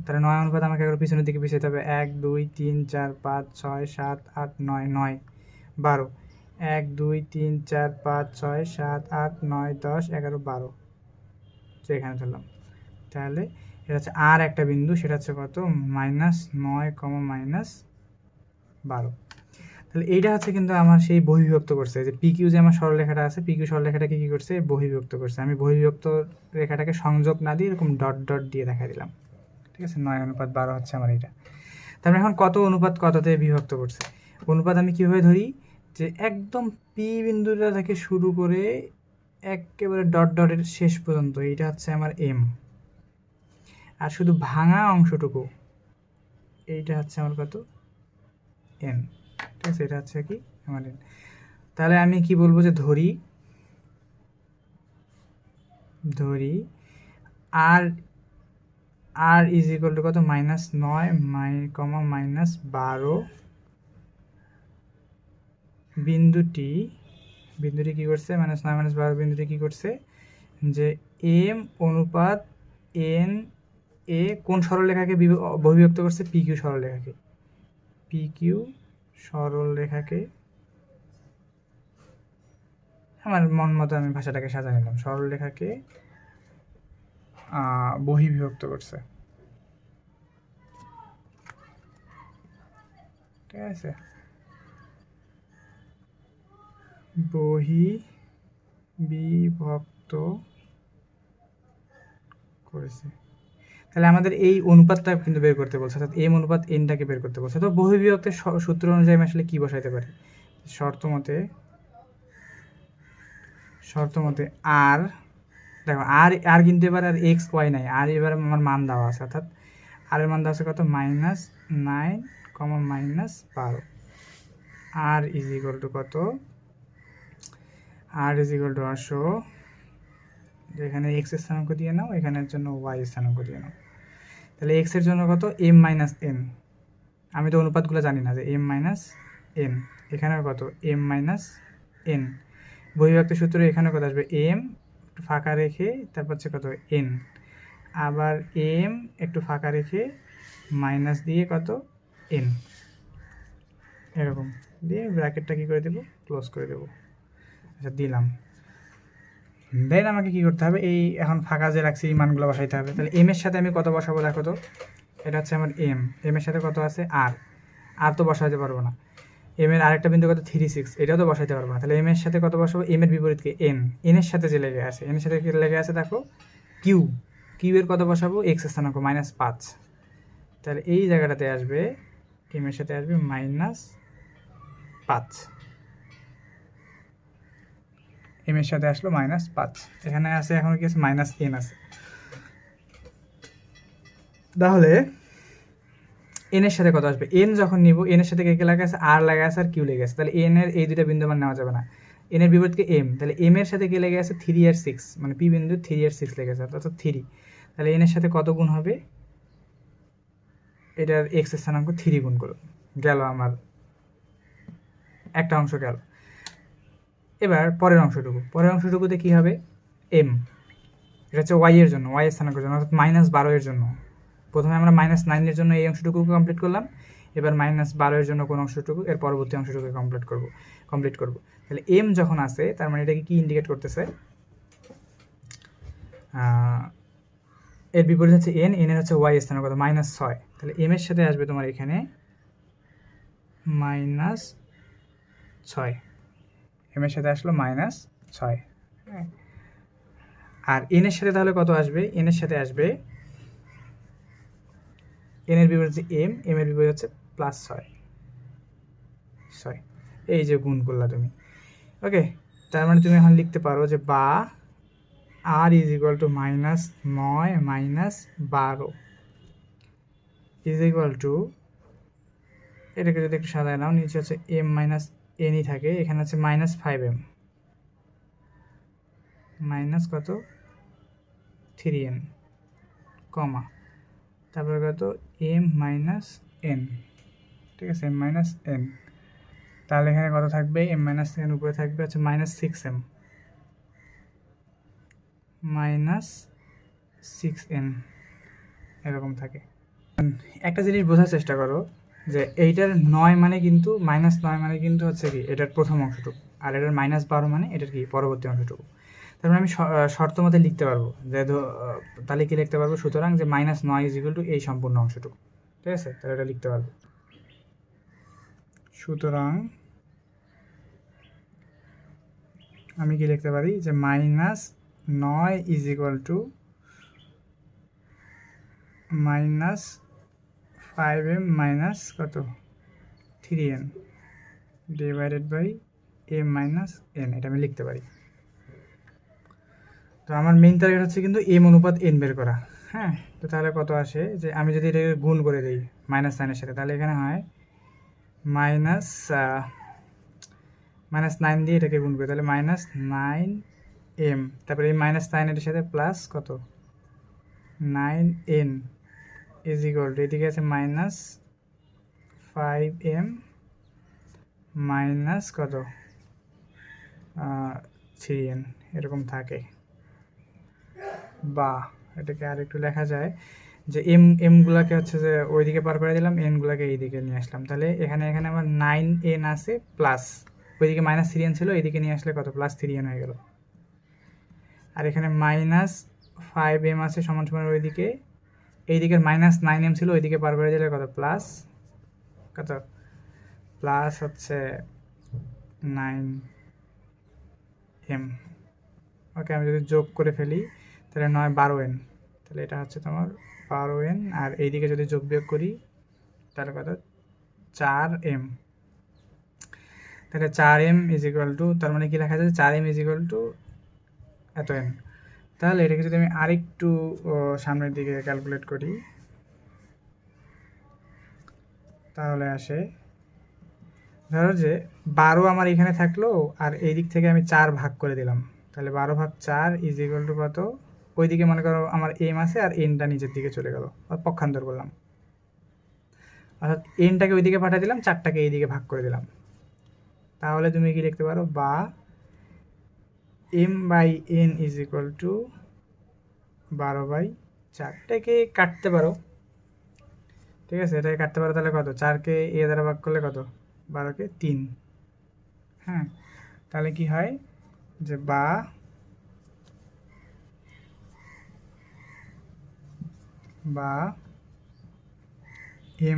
তাহলে 9 অনুপাত আমাকে একবার পিছনের দিকে পিছাতে হবে। 1 2 3 4 5 6 7 8 9 9 12। 1 2 3 4 5 6 7 8 9 10 11 12, তো এখানে ধরলাম। তাহলে এটা হচ্ছে আর একটা বিন্দু, সেটা হচ্ছে কত -9, -12। তাহলে এইটা হচ্ছে কিন্তু আমার সেই বহির্বিভক্ত করছে, যে পিকিউ যে আমার সরলরেখাটা আছে, পিকিউ সরলরেখাটাকে কি করছে বহির্বিভক্ত করছে। আমি বহির্বিভক্ত রেখাটাকে সংযোগ না দিয়ে এরকম ডট ডট দিয়ে দেখা দিলাম। ঠিক আছে, 9:12 হচ্ছে আমার এটা। তারপরে এখন কত অনুপাত কততে বিভক্ত করছে। অনুপাত আমি কীভাবে ধরি, যে একদম পি বিন্দুটা থেকে শুরু করে একেবারে ডট ডটের শেষ পর্যন্ত এইটা হচ্ছে আমার এম, আর শুধু ভাঙা অংশটুকু এইটা হচ্ছে আমার কত এন। ঠিক আছে, এটা হচ্ছে কি আমার এন। তাহলে আমি কি বলবো, যে ধরি আর আর ইজ ইকুয়াল টু কত -9, -12। বিন্দুটি কি করছে, -9 -12 বিন্দুটি কি করছে, যে এম অনুপাত এন এ কোন সরলরেখাকে বহির্বিভক্ত করছে, পিকিউ সরলরেখাকে। আমার মন মতো আমি ভাষাটাকে সাজা নিলাম, সরলরেখাকে বহির্বিভক্ত করছে। ঠিক আছে, বহির্বিভক্ত করেছে। তাহলে আমাদের এই অনুপাতটা কিন্তু বের করতে বলছে, অর্থাৎ এম অনুপাত এনটাকে বের করতে বলছে। তো বহির্বিভক্তের সূত্র অনুযায়ী আমি আসলে কি বসাইতে পারি, শর্ত মতে আর, দেখো আর কিন্তু এবার আর এক্স ওয়াই নাই, আর এবার আমার মান দেওয়া আছে, অর্থাৎ আর এর মান দেওয়া আছে কত -9, -12। আর ইজ ইকুয়াল টু কত, আর ইজ ইকুয়াল টু আসো, এখানে এক্স এর স্থানাঙ্ক দিয়ে নাও, এখানের জন্য ওয়াই স্থানাঙ্ক দিয়ে নাও। তাহলে এক্স এর জন্য কত m - n। আমি তো অনুপাতগুলো জানি না, যে m - n, এখানেও কত m - n। বহির্বিভক্ত সূত্রে এখানে কত আসবে m একটু ফাঁকা রেখে, তারপর হচ্ছে কত n, আবার m একটু ফাঁকা রেখে মাইনাস দিয়ে কত n, এরকম দিয়ে ব্র্যাকেটটা কি করে দেবো, ক্লোজ করে দেবো। আচ্ছা, দিলাম। দেন আমাকে কি করতে হবে, এই এখন ফাঁকা যে রাখছি এই মানগুলো বসাইতে হবে। তাহলে এম এর সাথে আমি কত বসাবো, দেখো তো, এটা হচ্ছে আমার এম এর সাথে কত আছে আর তো বসাইতে পারবো না। এম এর আরেকটা বিন্দু কত 3 6, এটাও তো বসাইতে পারবো না। তাহলে এম এর সাথে কত বসাবো, এম এর বিপরীতকে এন এর সাথে যে লেগে আছে, এর সাথে কি লেগে আছে দেখো কিউ এর কত বসাবো, এক্স স্থানাঙ্ক -5। তাহলে এই জায়গাটাতে আসবে এম এর সাথে আসবে -5, এম এর সাথে আসলো -5। এখানে আছে এখন কি আছে -n আছে। তাহলে এন এর সাথে কত আসবে, এন যখন নিব এন এর সাথে কে লেগে আছে, আর লেগে আছে আর কিউ লেগে আছে। তাহলে এন এর এই দুইটা বিন্দু মান নেওয়া যাবে না, এন এর বিপরীতকে এম। তাহলে এম এর সাথে কে লেগে আছে 3 আর 6, মানে পি বিন্দু 3 আর 6 লেগে আছে, অর্থাৎ 3। তাহলে এন এর সাথে কত গুণ হবে, এটার এক্স এর স্থানাঙ্ক 3 গুণ করো, গেল আমার একটা অংশ গেল। এবার পরের অংশটুকুতে কি হবে, এম, এটা হচ্ছে ওয়াই এর জন্য, ওয়াই এর স্থানাঙ্কের জন্য, অর্থাৎ -12 এর জন্য। প্রথমে আমরা -9 এর জন্য এই অংশটুকু কমপ্লিট করলাম, এবার -12 এর জন্য কোন অংশটুকু, এর পরবর্তী অংশটুকু কমপ্লিট করব। তাহলে এম যখন আছে, তার মানে এটাকে কি ইন্ডিকেট করতেছে, এর বিপরীত হচ্ছে এন এর হচ্ছে ওয়াই এর স্থানাঙ্ক কত -6। তাহলে এম এর সাথে আসবে তোমার এখানে -6, এম এর সাথে আসলো -6। আর এন এর সাথে তাহলে কত আসবে, এন এর সাথে আসবে, এন এর বিপরীত হচ্ছে এম এর বিপরীত হচ্ছে +6। এই যে গুণ করলা তুমি, ওকে। তার মানে তুমি এখন লিখতে পারো যে বা আর is equal to minus 9 minus 12 is equal to, এটাকে যদি একটু সাজায় নাও, নিচে হচ্ছে এম মাইনাস এনই থাকে, এখানে হচ্ছে মাইনাস 5m মাইনাস কত 3n কমা, তারপরে কত এম মাইনাস এন, ঠিক আছে, এম মাইনাস এন। তাহলে এখানে কত থাকবে, এম মাইনাস এন উপরে থাকবে হচ্ছে মাইনাস 6m মাইনাস 6n এরকম থাকে। একটা জিনিস বোঝার চেষ্টা করো যে এইটার 9 মানে কিন্তু মাইনাস 9 মানে কিন্তু হচ্ছে কি এটার প্রথম অংশটুকু, আর এটার মাইনাস 12 মানে এটার কি পরবর্তী অংশটুকু। তারপরে আমি শর্ত মতে লিখতে পারবো যে তাহলে কি লিখতে পারবো, সুতরাং যে মাইনাস 9 ইজ ইকুয়াল টু এই সম্পূর্ণ অংশটুকু, ঠিক আছে, তাহলে এটা লিখতে পারবো। সুতরাং আমি কি লিখতে পারি যে minus 9 is equal to minus 5m minus কত 3n divided by m minus n, এটা আমি লিখতে পারি। তো আমার মেইন টার্গেট হচ্ছে কিন্তু m অনুপাত n বের করা। হ্যাঁ, তো তাহলে কত আসে, যে আমি যদি এটাকে গুণ করে দিই মাইনাস 9 এর সাথে, তাহলে এখানে হয় মাইনাস 9 দিয়ে এটাকে গুণ করি, তাহলে মাইনাস 9m, তারপরে এই মাইনাস 9 এর সাথে প্লাস কত 9n ইজ ইকুয়াল টু, এদিকে আছে মাইনাস 5m মাইনাস কত 3n এরকম থাকে। বা এটাকে আর একটু লেখা যায় যে এমগুলাকে হচ্ছে যে ওইদিকে পার করে দিলাম, এনগুলাকে এইদিকে নিয়ে আসলাম, তাহলে এখানে আমার 9n আছে প্লাস ওইদিকে মাইনাস 3n ছিল, এইদিকে নিয়ে আসলে কত প্লাস 3n হয়ে গেল। আর এখানে মাইনাস 5m আছে সমান সমান ওইদিকে, এইদিকের মাইনাস 9m ছিল, ওইদিকে পার করে দিলে কত প্লাস কত প্লাস হচ্ছে 9m। ওকে, আমি যদি যোগ করে ফেলি তাহলে 9 12n, তাহলে এটা হচ্ছে তোমার 12n, আর এইদিকে যদি যোগ বিয়োগ করি তাহলে কত 4m, তাহলে 4m ইজ ইকুয়াল টু, তার মানে কি লেখা যায় 4m ইজ ইকুয়াল টু এত n। তাহলে এটাকে যদি আমি আরেকটু সামনের দিকে ক্যালকুলেট করি তাহলে আসে, ধরো যে 12 আমার এখানে থাকলো আর এই দিক থেকে আমি 4 ভাগ করে দিলাম, তাহলে 12 ভাগ 4 ইজ ইকুয়াল টু কত, ওইদিকে মনে করো আমার এম আছে আর এনটা নিচের দিকে চলে গেল, পক্ষান্তর করলাম, অর্থাৎ এনটাকে ওইদিকে পাঠিয়ে দিলাম, 4টাকে এইদিকে ভাগ করে দিলাম। তাহলে তুমি কি লিখতে পারো, বা m by n is equal to 12/4, এটাকে কাটতে পারো, ঠিক আছে, এটাকে কাটতে পারো, তাহলে কত 4কে এ দ্বারা ভাগ করলে কত 12কে 3। হ্যাঁ, তাহলে কি হয় যে বা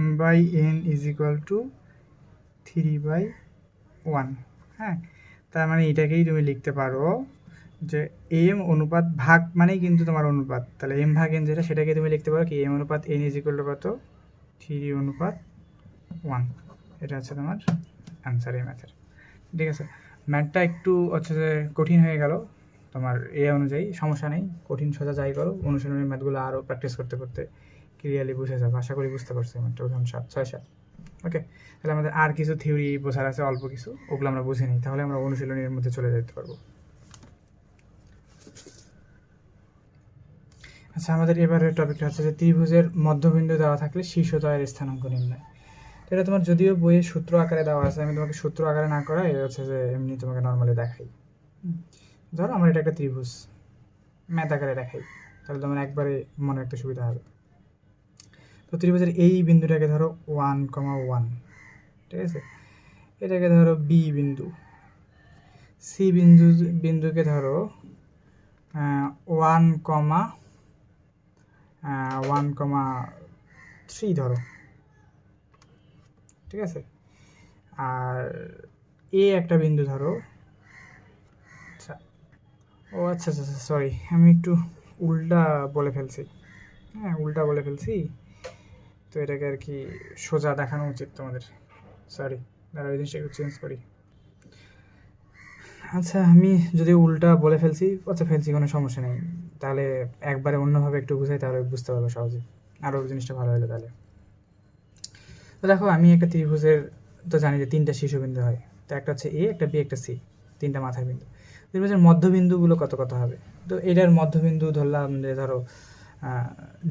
m by n is equal to 3/1। হ্যাঁ, তার মানে এটাকেই তুমি লিখতে পারো যে m অনুপাত ভাগ মানেই কিন্তু তোমার অনুপাত, তাহলে m ভাগ n যেটা সেটাকে তুমি লিখতে পারো কি m অনুপাত n ইজ ইকুয়াল টু কত 3/1। এটা হচ্ছে তোমার অ্যান্সার এই ম্যাথের। ঠিক আছে, ম্যাথটা একটু হচ্ছে যে কঠিন হয়ে গেল তোমার এ অনুযায়ী, সমস্যা নেই, কঠিন সোজা যাই করো, অনুশীলনের ম্যাথগুলো আরও প্র্যাকটিস করতে করতে ক্লিয়ারলি বুঝে যাবো, আশা করি বুঝতে পারছি ম্যাথটা উদাহরণ 7-6-7। ওকে, তাহলে আমাদের আর কিছু থিওরি বোঝার আছে অল্প কিছু, ওগুলো আমরা বুঝে নিই, তাহলে আমরা অনুশীলনের মধ্যে চলে যেতে পারবো। আচ্ছা, আমাদের এবারের টপিকটা হচ্ছে যে ত্রিভুজের মধ্যবিন্দু দেওয়া থাকলে শীর্ষদ্বয়ের স্থানাঙ্ক নির্ণয়। এটা তোমার যদিও বইয়ে সূত্র আকারে দেওয়া আছে, আমি তোমাকে সূত্র আকারে না করা, এটা হচ্ছে যে এমনি তোমাকে নর্মালি দেখাই। ধরো আমার এটা একটা ত্রিভুজ, ম্যাথ আকারে দেখাই, তাহলে তোমার একবারে মনে রাখতে সুবিধা হবে। তো ত্রিভুজের এই বিন্দুটাকে ধরো 1,1, ঠিক আছে, এটাকে ধরো বি বিন্দু, সি বিন্দুকে ধরো 1,3 ধরো, ঠিক আছে, আর এ একটা বিন্দু ধরো, আচ্ছা আচ্ছা সরি, আমি একটু উল্টা বলে ফেলছি, হ্যাঁ উল্টা বলে ফেলছি, তো এটাকে আর কি সোজা দেখানো উচিত তোমাদের, সরি, দাঁড়া এই জিনিসটা একটু চেঞ্জ করি। আচ্ছা আমি যদি উল্টা বলে ফেলছি, আচ্ছা ফেলছি, কোনো সমস্যা নেই, তাহলে একবারে অন্যভাবে একটু বুঝাই, তাহলে বুঝতে পারবো সহজে, আরও জিনিসটা ভালো হলো তাহলে। তো দেখো আমি একটা ত্রিভুজের তো জানি যে 3টা শীর্ষবিন্দু হয়, তো একটা হচ্ছে এ, একটা বি, একটা সি, 3টা মাথার বিন্দু। ত্রিভুজের মধ্যবিন্দুগুলো কত কত হবে? তো এটার মধ্যবিন্দু ধরলাম যে ধরো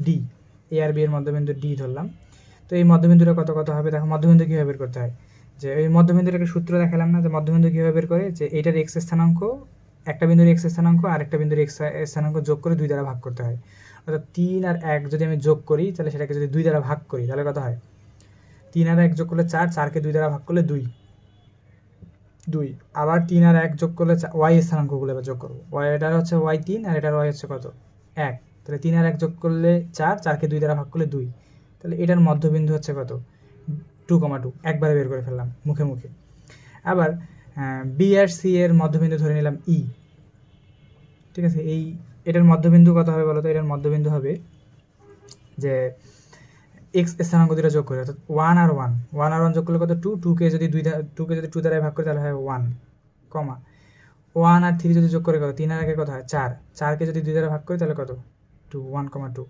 ডি, এ আর বি এর মধ্যবিন্দু ডি ধরলাম। তো এই মধ্যবিন্দুটা কত কত হবে? দেখো মধ্যবিন্দু কীভাবে বের করতে হয়, যে এই মধ্যবিন্দুর একটা সূত্র দেখালাম না, যে মধ্যবিন্দু কীভাবে বের করে, যে এটার এক্স স্থানাঙ্ক, একটা বিন্দুর এক্স স্থানাঙ্ক আর একটা বিন্দুর এক্স স্থানাঙ্ক যোগ করে 2 দ্বারা ভাগ করতে হয়। অর্থাৎ 3 আর 1 যদি আমি যোগ করি, তাহলে সেটাকে যদি 2 দ্বারা ভাগ করি, তাহলে কত হয়? 3 আর 1 যোগ করলে 4, 4কে 2 দ্বারা ভাগ করলে 2, 2। আবার 3 আর 1 যোগ করলে ওয়াই স্থানাঙ্কগুলো এবার যোগ করবো। ওয়াই, এটার হচ্ছে ওয়াই 3 আর এটার ওয়াই হচ্ছে কত? 1। তাহলে 3 আর 1 যোগ করলে 4, 4কে 2 দ্বারা ভাগ করলে 2। তাহলে এটার মধ্যবিন্দু হচ্ছে কত? 2,2। একবারে বের করে ফেললাম মুখে মুখে। আবার বি আর সি এর মধ্যবিন্দু ধরে নিলাম ই, ঠিক আছে। এটার মধ্যবিন্দু কত হবে বলো তো? এটার মধ্যবিন্দু হবে যে এক্স স্থানাঙ্ক দুটো যোগ করে, অর্থাৎ 1 আর 1, 1 আর 1 যোগ করলে কত? 2, 2কে যদি 2 দ্বারায় ভাগ করে তাহলে হয় 1, কমা 1 আর 3 যদি যোগ করে কত? 3 আর 1 কত হয়? 4, 4কে যদি 2 দ্বারা ভাগ করি তাহলে কত? 2, 1,2।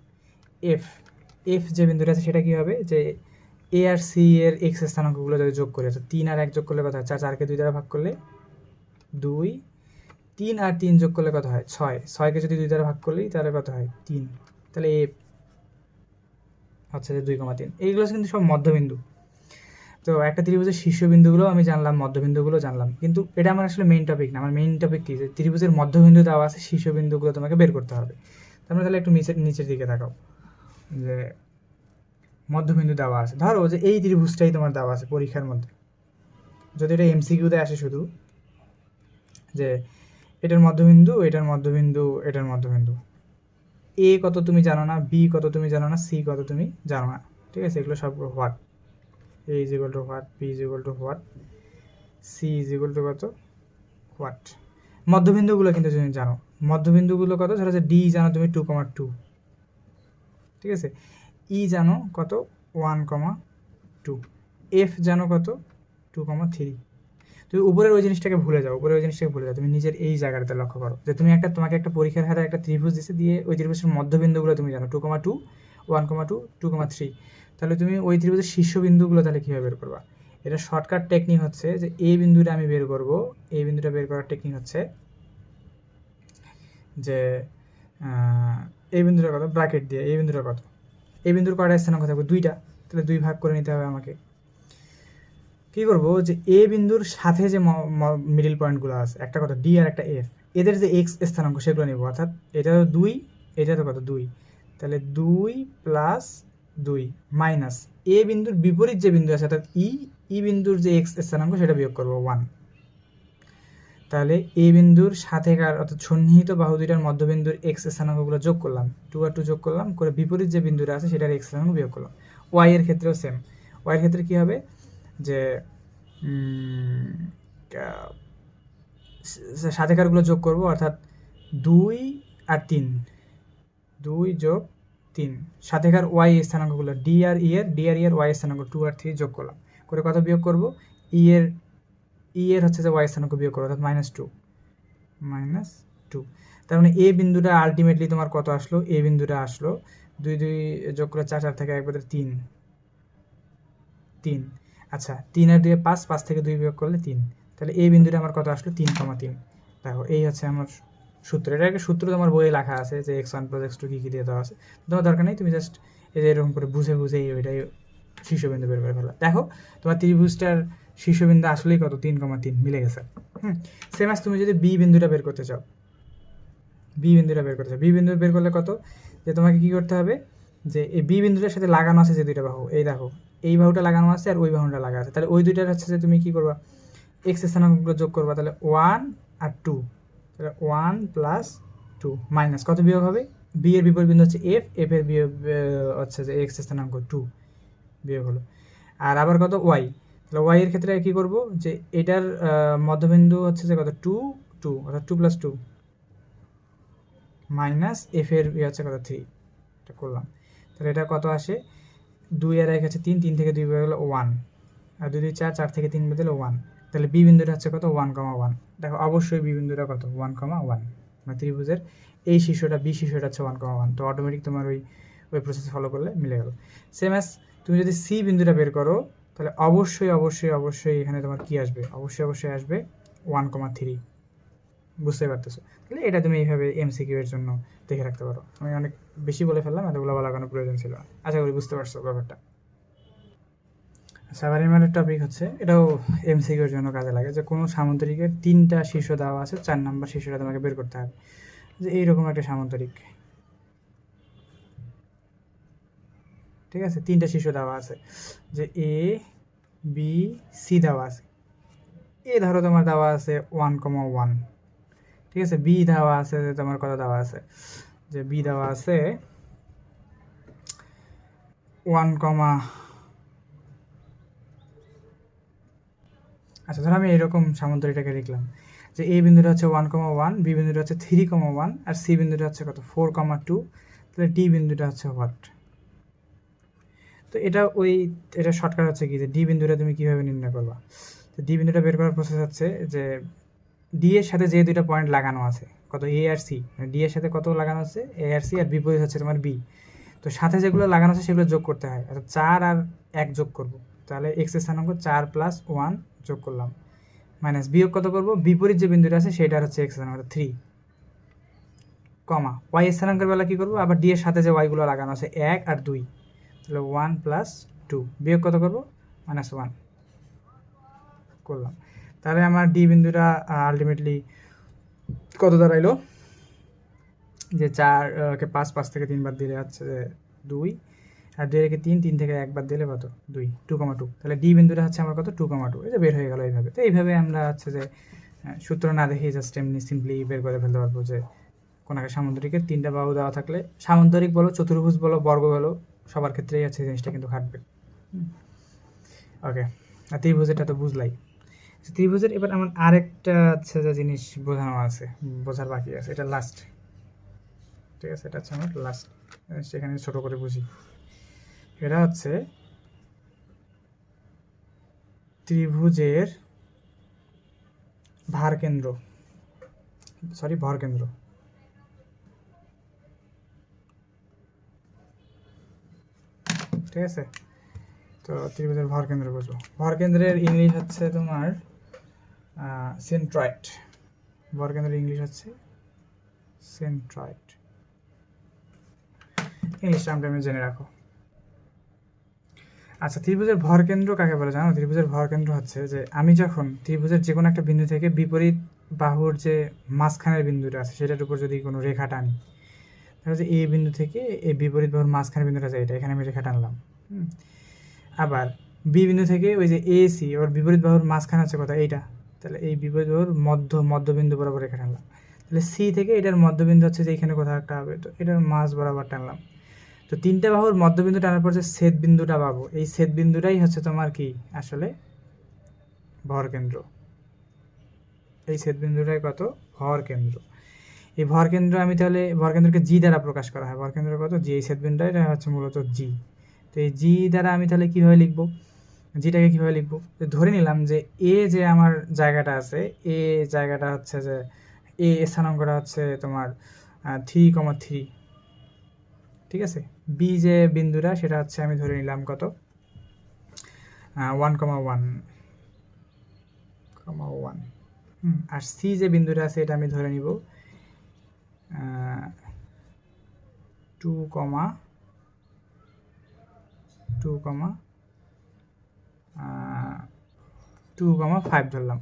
এফ যে বিন্দুটা আছে সেটা কী হবে? যে এ আর সি এর এক্স স্থানাঙ্কগুলো যদি যোগ করি, অর্থাৎ 3 আর 1 যোগ করলে কত হয়? 4, 4কে 2 দ্বারা ভাগ করলে 2, 3 আর 3 যোগ করলে কত হয়? 6, 6কে যদি 2 দ্বারা ভাগ করলেই তাহলে কত হয়? 3। তাহলে এফ হচ্ছে যে 2,3। এইগুলো কিন্তু সব মধ্যবিন্দু। তো একটা ত্রিভুজের শীর্ষবিন্দুগুলো আমি জানলাম, মধ্যবিন্দুগুলো জানলাম, কিন্তু এটা আমার আসলে মেইন টপিক না। আমার মেইন টপিক কি, যে ত্রিভুজের মধ্যবিন্দু দেওয়া আছে, শীর্ষবিন্দুগুলো তোমাকে বের করতে হবে। তোমরা তাহলে একটু নিচের দিকে তাকাও, যে মধ্যবিন্দু দেওয়া আছে। ধরো যে এই ত্রিভুজটাই তোমার দেওয়া আছে পরীক্ষার মধ্যে, যদি এটা এমসিকিউতে আসে শুধু, যে এটার মধ্যবিন্দু, এটার মধ্যবিন্দু, এটার মধ্যবিন্দু, এ কত তুমি জানো না, বি কত তুমি জানো না, সি কত তুমি জানো না, ঠিক আছে। এগুলো সব what, A is equal to what, B is equal to what, C is equal to কত? হোয়াট। মধ্যবিন্দুগুলো কিন্তু তুমি জানো, মধ্যবিন্দুগুলো কত? ধরো যে ডি জানো তুমি 2,2, ঠিক আছে। ই জানো কত? 1,2। এফ জানো কত? 2,3। তুমি উপরের ওই জিনিসটাকে ভুলে যাও, উপরের ওই জিনিসটাকে ভুলে যাও, তুমি নিজের এই জায়গাটাতে লক্ষ্য করো, যে তুমি তোমাকে একটা পরীক্ষার খাতায় একটা ত্রিভুজ দিচ্ছে, দিয়ে ওই ত্রিভুজের মধ্যবিন্দুগুলো তুমি জানো 2,2, 1,2, 2,3। তাহলে তুমি ওই ত্রিভুজের শীর্ষবিন্দুগুলো তাহলে কীভাবে বের করবা? এটা শর্টকাট টেকনিক হচ্ছে যে এই বিন্দুটা আমি বের করব, এই বিন্দুটা বের করার টেকনিক হচ্ছে যে এই বিন্দুটা কত, ব্র্যাকেট দিয়ে এই বিন্দুটা কত, এই বিন্দুর কয়টা স্থানাঙ্ক থাকবে? 2টা। তাহলে 2 ভাগ করে নিতে হবে আমাকে। কী করবো, যে এ বিন্দুর সাথে যে মিডিল পয়েন্টগুলো আছে, একটা কত ডি আর একটা এফ, এদের যে এক্স স্থানাঙ্ক সেগুলো নেব। অর্থাৎ এটা তো 2, এটা তো কত 2, তাহলে 2 প্লাস 2 মাইনাস এ বিন্দুর বিপরীত যে বিন্দু আছে, অর্থাৎ ই বিন্দুর যে এক্স স্থানাঙ্ক সেটা বিয়োগ করবো 1। তাহলে এ বিন্দুর সাথেকার, অর্থাৎ সন্নিহিত বাহু দুইটার মধ্যবিন্দুর এক্স স্থানাঙ্কগুলো যোগ করলাম, 2 আর 2 যোগ করলাম, করে বিপরীত যে বিন্দুটা আছে সেটার এক্স স্থানাঙ্ক বিয়োগ করলাম। ওয়াই এর ক্ষেত্রেও সেম। ওয়াই এর ক্ষেত্রে কী হবে, যে সাথেকারগুলো যোগ করব, অর্থাৎ 2 আর 3, 2 যোগ 3, সাথেকার ওয়াই স্থানাঙ্কগুলো ডি আর ই এর ওয়াই স্থানাঙ্ক 2 আর 3 যোগ করলাম, করে কত বিয়োগ করব? ই এর হচ্ছে যে ওয়াই স্থানাঙ্ক বিয়োগ করবো, অর্থাৎ -2। তার মানে এ বিন্দুটা আলটিমেটলি তোমার কত আসলো? এ বিন্দুটা আসলো 2 2 যোগ করে 4, 4 থেকে 1 বাদে 3। আচ্ছা 3 আর 2 5, 5 থেকে 2 বিয়োগ করলে 3। তাহলে এই বিন্দুটা আমার কত আসলো? 3,3। দেখো এই হচ্ছে আমার সূত্র। এটা একটা সূত্র তোমার বইয়ে লেখা আছে, যে x1 + x2 কী কী দিয়ে দেওয়া আছে, তোমার দরকার নেই, তুমি জাস্ট এই যে এরকম করে বুঝে ওইটাই শীর্ষবিন্দু বের করে ফেলা। দেখো তোমার ত্রিভুজটার শীর্ষবিন্দু আসলেই কত? 3,3 মিলে গেছে। সেম আস তুমি যদি বি বিন্দুটা বের করতে চাও, বি বিন্দু বের করলে কত? যে তোমাকে কী করতে হবে, যে এই বি বিন্দুটার সাথে লাগানো আছে যে দুইটা বাহু, এই দেখো এই বাহুটা লাগানো আছে আর ওই বাহুটা লাগা আছে, তাহলে ওই দুইটার হচ্ছে যে তুমি কী করবা? এক্স স্থানাঙ্কগুলো যোগ করবা, তাহলে 1 আর 2, তাহলে 1 + 2 মাইনাস কত বিয়োগ হবে? বি এর বিপরীত বিন্দু হচ্ছে এফ, এর বিয়োগ হচ্ছে যে এক্স স্থানাঙ্ক 2 বিয়োগ হলো। আর আবার কত? ওয়াই। তাহলে ওয়াই এর ক্ষেত্রে কী করবো, যে এটার মধ্যবিন্দু হচ্ছে যে কত? 2, 2, অর্থাৎ 2 + 2 মাইনাস এফ এর হচ্ছে কত? 3। এটা করলাম, তাহলে এটা কত আসে? 2 আর 1 হচ্ছে 3, 3 থেকে 2 বের হলো 1, আর 2 2 4, 4 থেকে 3 বের হলো 1। তাহলে বি বিন্দুটা হচ্ছে কত 1,1। দেখো অবশ্যই বি বিন্দুটা কত 1,1, মানে ত্রিভুজের এই শীর্ষটা বি শীর্ষটা হচ্ছে 1,1, তো অটোমেটিক তোমার ওই প্রসেস ফলো করলে মিলে গেল। সেম অ্যাজ তুমি যদি সি বিন্দুটা বের করো তাহলে অবশ্যই এখানে তোমার কি আসবে, অবশ্যই আসবে 1,3। বুঝতে পারতেছো? তাহলে এটা তুমি এইভাবে এমসিকিউ এর জন্য দেখে রাখতে পারো। আমি অনেক বেশি বলে ফেললাম, এতগুলো বলার কোনো প্রয়োজন ছিল না। আশা করি বুঝতে পারছো ব্যাপারটা। আচ্ছা, আবার এমআরের টপিক হচ্ছে, এটাও এমসিকিউর জন্য কাজে লাগে, যে কোনো সামান্তরিকের 3টা শীর্ষ দেওয়া আছে, 4 নাম্বার শীর্ষটা তোমাকে বের করতে হবে। যে এইরকম একটা সামান্তরিক, ঠিক আছে, 3টা শীর্ষ দেওয়া আছে, যে এ বি সি দেওয়া আছে। এ ধরো তোমার দেওয়া আছে 1,1, ঠিক আছে। বি দেওয়া আছে তোমার কত দেওয়া আছে, যে বি দেওয়া আছে 1, আচ্ছা ধরো আমি এরকম সামান্তরিকটাকে লিখলাম, যে এ বিন্দুটা হচ্ছে 1,1, বি বিন্দুটা হচ্ছে 3,1, আর সি বিন্দুটা হচ্ছে কত 4,2। তাহলে ডি বিন্দুটা হচ্ছে হোয়াট? তো এটা শর্টকাট হচ্ছে কি, যে ডি বিন্দুটা তুমি কীভাবে নির্ণয় করবা। তো ডি বিন্দুটা বের করার প্রসেস হচ্ছে যে ডি এর সাথে যে দুইটা পয়েন্ট লাগানো আছে, কত এ আর সি, মানে ডি এর সাথে কত লাগানো আছে এ আর সি, আর বিপরীত হচ্ছে তোমার বি। তো সাথে যেগুলো লাগানো আছে সেগুলো যোগ করতে হয়, অর্থাৎ 4 আর 1 যোগ করব। তাহলে এক্স এর স্থানাঙ্ক 4 + 1 যোগ করলাম, মাইনাস বিয়োগ কত করব, বিপরীত যে বিন্দুটা আছে সেটার হচ্ছে এক্স স্থানাঙ্ক 3, কমা ওয়াই এর স্থানাঙ্কের বেলা কী করবো, আবার ডি এর সাথে যে ওয়াইগুলো লাগানো আছে 1 আর 2, তাহলে 1 + 2 বিয়োগ কত করব, -1 করলাম। তাহলে আমার ডি বিন্দুটা আলটিমেটলি কত দাঁড়াইলো, যে 4 কে 5 থেকে 3 বাদ দিলে হচ্ছে যে 2, আর 2 রেখে 3 থেকে 1 বাদ দিলে কত 2, 2,2। তাহলে ডি বিন্দুটা হচ্ছে আমার কত 2,2, এই যে বের হয়ে গেল এইভাবে। তো এইভাবে আমরা হচ্ছে যে সূত্র না দেখে জাস্ট এমনি সিম্পলি বের করে ফেলতে পারবো, যে কোনো একটা সামান্তরিকের 3টা বাহু দেওয়া থাকলে, সামান্তরিক বলো, চতুর্ভুজ বলো, বর্গ বলো, সবার ক্ষেত্রেই আছে জিনিসটা কিন্তু খাটবে। ওকে, আর ত্রিভুজেরটা তো বুঝলাই। ত্রিভুজের এবার আমার আরেকটা হচ্ছে যে জিনিস বোঝানো আছে, বোঝার বাকি আছে, এটা লাস্ট, ঠিক আছে, এটা হচ্ছে আমার লাস্ট, সেখানে ছোট করে বুঝি। এটা হচ্ছে ত্রিভুজের ভরকেন্দ্র, ঠিক আছে। তো ত্রিভুজের ভরকেন্দ্র বুঝবো। ভরকেন্দ্রের ইংলিশ হচ্ছে তোমার সেন্ট্রয়েড। ভরকেন্দ্রের ইংলিশ হচ্ছে সেন্ট্রয়েড, ইংলিশ টার্মটা আমি জেনে রাখো। আচ্ছা, ত্রিভুজের ভরকেন্দ্র কাকে বলে জানো? ত্রিভুজের ভরকেন্দ্র হচ্ছে যে আমি যখন ত্রিভুজের যে কোনো একটা বিন্দু থেকে বিপরীত বাহুর যে মাঝখানের বিন্দুটা আছে সেটার উপর যদি কোনো রেখা টানি, তাহলে যে এই বিন্দু থেকে এই বিপরীত বাহুর মাঝখানের বিন্দুটা আছে এটা, এখানে আমি রেখা টানলাম। আবার বি বিন্দু থেকে ওই যে এ সি, ওর বিপরীত বাহুর মাঝখানে আছে কথা এইটা, তাহলে এই বিপরীত বাহুর মধ্যবিন্দু বরাবর রেখা টানলাম। তাহলে সি থেকে এটার মধ্যবিন্দু হচ্ছে যে এখানে কোথাও একটা হবে, তো এটার মাঝ বরাবর টানলাম। তো 3টা বাহুর মধ্যবিন্দু টানার পর যে ছেদ বিন্দুটা পাবো, এই ছেদ বিন্দুটাই হচ্ছে তোমার কি আসলে ভরকেন্দ্র। এই ছেদ বিন্দুটাই কত ভরকেন্দ্র। এই ভরকেন্দ্র আমি তাহলে ভরকেন্দ্রকে জি দ্বারা প্রকাশ করা হয়। ভরকেন্দ্র কত জি, এই ছেদ বিন্দুটা এটা হচ্ছে মূলত জি। তো এই জি দ্বারা আমি তাহলে কীভাবে লিখবো, জিটাকে কীভাবে লিখবো, ধরে নিলাম যে এ যে আমার জায়গাটা আছে, এ জায়গাটা হচ্ছে যে এ স্থানাঙ্কটা হচ্ছে তোমার 3,3, ঠিক আছে। বি যে বিন্দুটা সেটা হচ্ছে আমি ধরে নিলাম কত 1,1, আর সি যে বিন্দুটা আছে এটা আমি ধরে নিব 2,5 ধরলাম,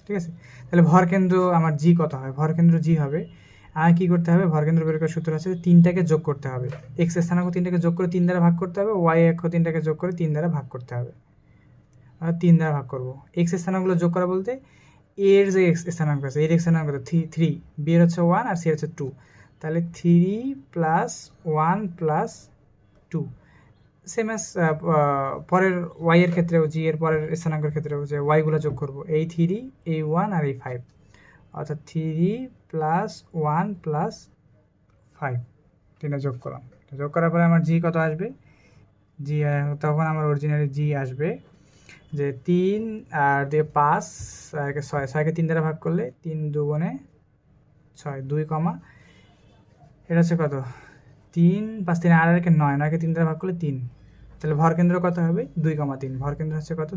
ঠিক আছে। তাহলে ভরকেন্দ্র আমার জি কত হয়, ভরকেন্দ্র জি হবে, আর কি করতে হবে, ভরকেন্দ্র বের করার সূত্র আছে 3টাকে যোগ করতে হবে, এক্স স্থানাঙ্ক 3টাকে যোগ করে 3 দ্বারা ভাগ করতে হবে, ওয়াই অক্ষ 3টাকে যোগ করে 3 দ্বারা ভাগ করতে হবে, আর 3 দ্বারা ভাগ করবো। এক্স স্থানাঙ্কগুলো যোগ করা বলতে এর যে এক্স স্থানাঙ্ক আছে, এর এক্স স্থানাঙ্ক 3, বি এর হচ্ছে 1 আর সি এর হচ্ছে 2, তাহলে 3 + 1 + 2, সেম অ্যাজ পরের ওয়াই এর ক্ষেত্রেও, জি এর পরের স্থানাঙ্কের ক্ষেত্রেও যে ওয়াইগুলো যোগ করবো, এই 3, এই 1 আর এই 5, অর্থাৎ 3 + 1 + 5, 3টা যোগ করলাম। যোগ করার পরে আমার জি কত আসবে, জি তখন আমার অরিজিনালি জি আসবে যে 3 আর দিয়ে 5 আর 6, 6কে 3 দ্বারা ভাগ করলে 3 2 6, 2 কমা এটা হচ্ছে কত 3 5 3 আর 9, 9কে 3 দ্বারা ভাগ করলে 3, তাহলে ভরকেন্দ্র কত হবে 2,3, ভরকেন্দ্র হচ্ছে কত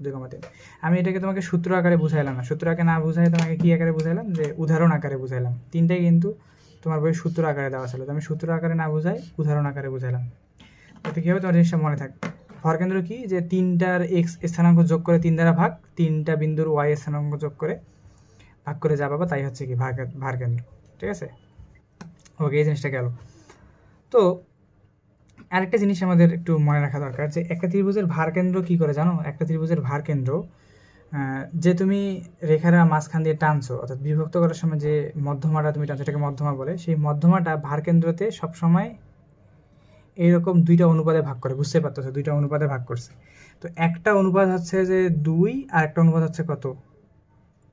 2,3। আমি এটাকে তোমাকে সূত্র আকারে বুঝাইলাম না, সূত্র আকারে না বুঝাই তোমাকে কি আকারে বুঝাইলাম, যে উদাহরণ আকারে বুঝাইলাম। তিনটাই কিন্তু তোমার বই সূত্র আকারে দেওয়া ছিল, তো আমি সূত্র আকারে না বুঝাই উদাহরণ আকারে বুঝাইলাম। তাতে কী হবে তোমার জিনিসটা মনে থাকবে। ভরকেন্দ্র কি, যে 3টার x স্থানাঙ্ক যোগ করে 3 দ্বারা ভাগ, 3টা বিন্দুর y স্থানাঙ্ক যোগ করে ভাগ করে যা পাবা তাই হচ্ছে কি ভারকেন্দ্র। ঠিক আছে, ওকে, এই জিনিসটা গেল। তো আরেকটা জিনিস আমাদের একটু মনে রাখা দরকার, যে একটা ত্রিভুজের ভারকেন্দ্র কি করে জানো? একটা ত্রিভুজের ভারকেন্দ্র যে তুমি রেখারা মাঝখান দিয়ে টানছো, অর্থাৎ বিভক্ত করার সময় যে মধ্যমাটা তুমি টানছো, এটাকে মধ্যমা বলে, সেই মধ্যমাটা ভারকেন্দ্রতে সবসময় এইরকম দুইটা অনুপাতে ভাগ করে, বুঝতে পারতেছো? দুইটা অনুপাতে ভাগ করছে। তো একটা অনুপাত হচ্ছে যে 2 আর একটা অনুপাত হচ্ছে কত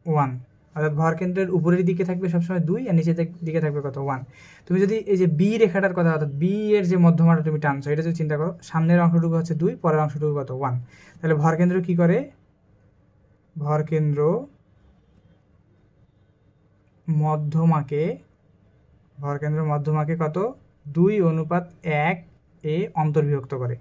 1, অর্থাৎ ভরকেন্দ্রের উপরের দিকে থাকবে সবসময় 2 আর নিচের দিকে থাকবে কত 1। তুমি যদি এই যে বি রেখাটার কথা, অর্থাৎ বি এর যে মধ্যমাটা তুমি টানছো, এটা যদি চিন্তা করো, সামনের অংশটুকু হচ্ছে 2, পরের অংশটুকু কত 1, তাহলে ভরকেন্দ্র কি করে, ভরকেন্দ্র মধ্যমাকে কত 2:1 এ অন্তর্বিভক্ত করে।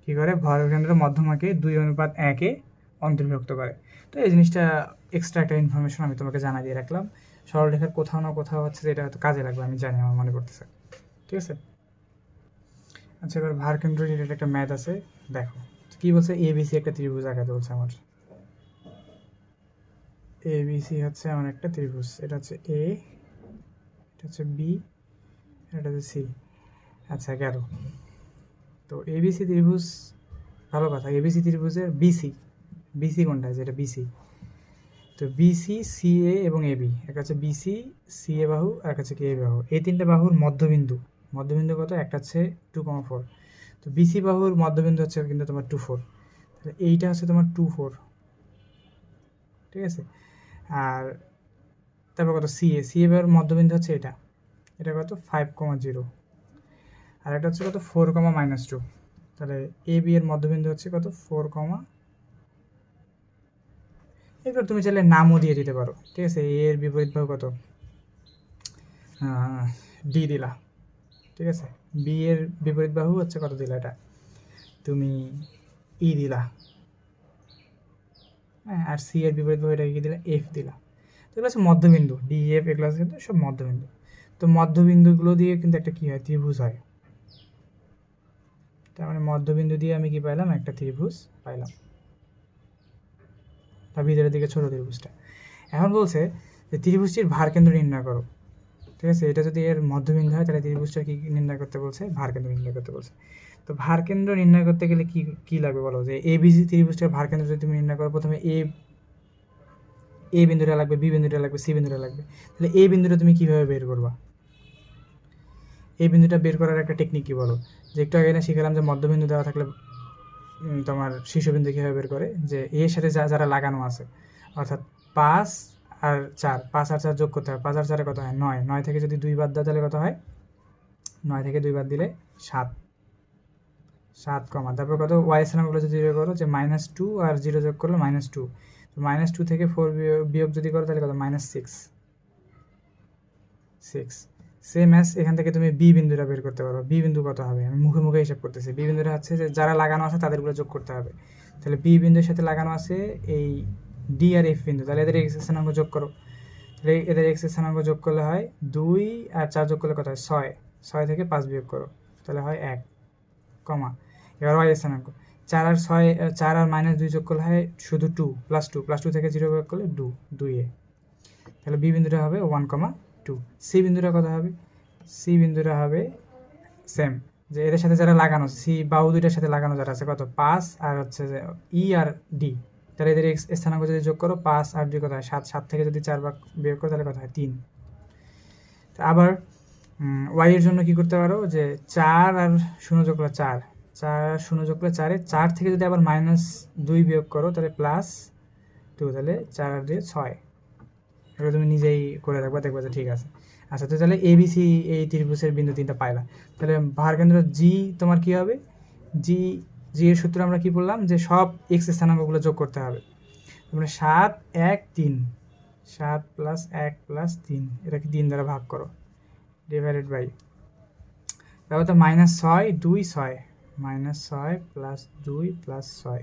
কি করে, ভরকেন্দ্র মধ্যমাকে 2:1 এ অন্তর্বিভক্ত করে। তো এই জিনিসটা এক্সট্রা একটা ইনফরমেশন আমি তোমাকে জানা দিয়ে রাখলাম। সরলরেখার কোথাও না কোথাও হচ্ছে যে এটা হয়তো কাজে লাগবে, আমি জানি, আমার মনে করতেছে। ঠিক আছে, আচ্ছা, এবার ভারকেন্দ্র রিলেটেড একটা ম্যাথ আছে, দেখো কি বলছে। এবিসি একটা ত্রিভুজ আঁকাতে বলছে আমার। এবিসি হচ্ছে আমার একটা ত্রিভুজ, এটা হচ্ছে এ, এটা হচ্ছে বি, এটা হচ্ছে সি। আচ্ছা, গেল। তো এবিসি ত্রিভুজ, ভালো কথা, এবিসি ত্রিভুজের বিসি কোনটা, যেটা বিসি, তো বিসি, সিএ এবং এবি, একটা হচ্ছে বিসি সিএ বাহু আর একটা হচ্ছে কে বাহু, এই তিনটে বাহুর মধ্যবিন্দু কত, একটা হচ্ছে 2,4, তো বিসি বাহুর মধ্যবিন্দু হচ্ছে কিন্তু তোমার 2,4, তাহলে এইটা হচ্ছে তোমার 2,4। ঠিক আছে, আর তারপর কত সিএ বাহুর মধ্যবিন্দু হচ্ছে এটা কত 5,0, আর এটা হচ্ছে কত 4,-2, তাহলে এ বি এর মধ্যবিন্দু হচ্ছে কত 4, এবার তুমি চাইলে নামও দিয়ে দিতে পারো। ঠিক আছে, এ এর বিপরীত বাহু কত ডি দিলা। ঠিক আছে, বি এর বিপরীত বাহু হচ্ছে কত দিলা, এটা তুমি ই দিলা, হ্যাঁ, আর সি এর বিপরীত বাহু এটাকে কি দিলা, এফ দিলা। তো এগুলো হচ্ছে মধ্যবিন্দু, ডি এফ এগুলো আছে কিন্তু সব মধ্যবিন্দু। তো মধ্যবিন্দুগুলো দিয়ে কিন্তু একটা কি হয়, ত্রিভুজ হয়। তার মানে মধ্যবিন্দু দিয়ে আমি কি পাইলাম, একটা ত্রিভুজ পাইলাম, তার ভিতরের দিকে ছোট ত্রিভুজটা। এখন বলছে যে ত্রিভুজটির ভারকেন্দ্র নির্ণয় করো। ঠিক আছে, এটা যদি এর মধ্যবিন্দু হয় তাহলে ত্রিভুজটা কি নির্ণয় করতে বলছে, ভারকেন্দ্র নির্ণয় করতে বলছে। তো ভারকেন্দ্র নির্ণয় করতে গেলে কি কি লাগবে বলো, যে এবিসি ত্রিভুজটার ভারকেন্দ্র যদি তুমি নির্ণয় করো, প্রথমে এ বিন্দুটা লাগবে, বি বিন্দুটা লাগবে, সি বিন্দুটা লাগবে। তাহলে এই বিন্দুটা তুমি কিভাবে বের করবা, এই বিন্দুটা বের করার একটা টেকনিক কি বলো, যে একটু আগে না শিখালাম যে মধ্যবিন্দু দেওয়া থাকলে তোমার শীর্ষবিন্দু কীভাবে বের করে, যে এর সাথে যারা লাগানো আছে, অর্থাৎ 5 আর 4 যোগ করতে হয়, 5 আর 4 কত হয় 9, 9 থেকে যদি 2 বাদ দাও তাহলে কত হয়, 9 থেকে 2 বাদ দিলে 7, তারপর কত ওয়াই স্থানাঙ্কগুলো যদি বের করো, যে -2 আর 0 যোগ করলে -2, তো -2 থেকে 4 বিয়োগ যদি করো তাহলে কত -6। সেম অ্যাজ এখান থেকে তুমি বি বিন্দুটা বের করতে পারো। বি বিন্দু কত হবে, আমি মুখে মুখে হিসাব করতেছি। বি বিন্দুটা হচ্ছে যে যারা লাগানো আছে তাদেরগুলো যোগ করতে হবে। তাহলে বি বিন্দুর সাথে লাগানো আছে এই ডি আর এফ বিন্দু, তাহলে এদের এক্স স্থানাঙ্ক যোগ করো। তাহলে এদের এক্স স্থানাঙ্ক যোগ করলে হয় 2 আর 4 যোগ করলে কত হয় 6 থেকে 5 বিয়োগ করো, তাহলে হয় 1, এবার ওয়াই স্থানাঙ্ক 4 আর 6, 4 আর -2 যোগ করলে হয় শুধু 2, +2 থেকে 0 বিয়োগ করলে 2a, তাহলে বি বিন্দুটা হবে 1,2। সি বিন্দুটা কত হবে, সি বিন্দুটা হবে সেম, যে এদের সাথে যারা লাগানো, সি বাহু দুইটার সাথে লাগানো যারা আছে কত 5 আর হচ্ছে যে ই আর ডি, তাহলে এদের স্থানাঙ্ক যদি যোগ করো 5 আর 2 কত হয় 7, থেকে যদি 4 ভাগ বিয়োগ করো তাহলে কত হয় 3। আবার ওয়াই এর জন্য কি করতে পারো, যে 4 আর 0 যোগ করলে 4 আর 0 যোগ করলে 4 থেকে যদি আবার -2 বিয়োগ করো তাহলে +2, তাহলে 4 আর 2 6। এগুলো তুমি নিজেই করে রাখবা, দেখবা যে ঠিক আছে। আচ্ছা, তো তাহলে এবিসি এই ত্রিভুজের বিন্দু তিনটা পাইলা। তাহলে ভার কেন্দ্র জি তোমার কি হবে, জি জি এর সূত্র আমরা কি বললাম, যে সব এক্স স্থানাঙ্কগুলো যোগ করতে হবে। মানে 7 1 3, 7 প্লাস 1 প্লাস 3, এটাকে 3 দ্বারা ভাগ করো, ডিভাইডেড বাই, তারপর তো -6 2 6, -6 প্লাস 2 প্লাস 6,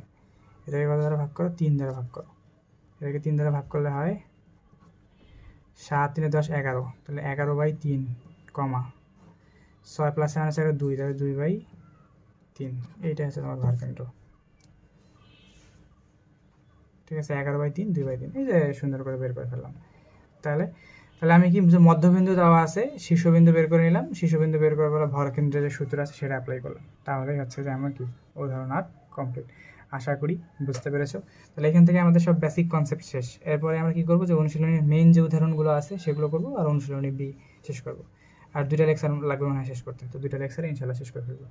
এটাকে কত দ্বারা ভাগ করো, 3 দ্বারা ভাগ করো। এটাকে 3 দ্বারা ভাগ করলে হয় 7 3 10 11, তাহলে 11/3 কমা 6 প্লাস 7 আছে 2, তাহলে 2/3, এইটা হচ্ছে তোমার ভার কেন্দ্র। ঠিক আছে, 11/3 2/3, এই যে সুন্দর করে বের করে ফেললাম। তাহলে তাহলে আমি কি, যে মধ্যবিন্দু দেওয়া আছে, শীর্ষবিন্দু বের করে নিলাম, শীর্ষবিন্দু বের করার পরে ভর কেন্দ্রের যে সূত্র আছে সেটা অ্যাপ্লাই করলাম, তাহলেই হচ্ছে যে আমার কি উদাহরণ আর কমপ্লিট। আশা করি বুঝতে পেরেছো। তাহলে এখান থেকে আমাদের সব বেসিক কনসেপ্ট শেষ। এরপরে আমরা কি করবো, যে অনুশীলনীর মেইন যে উদাহরণগুলো আছে সেগুলো করবো, আর অনুশীলনী বি শেষ করবো। আর 2টা লেকচার লাগবে মনে হয় শেষ করতে, তো 2টা লেকচারে ইনশাল্লাহ শেষ করে ফেলবো।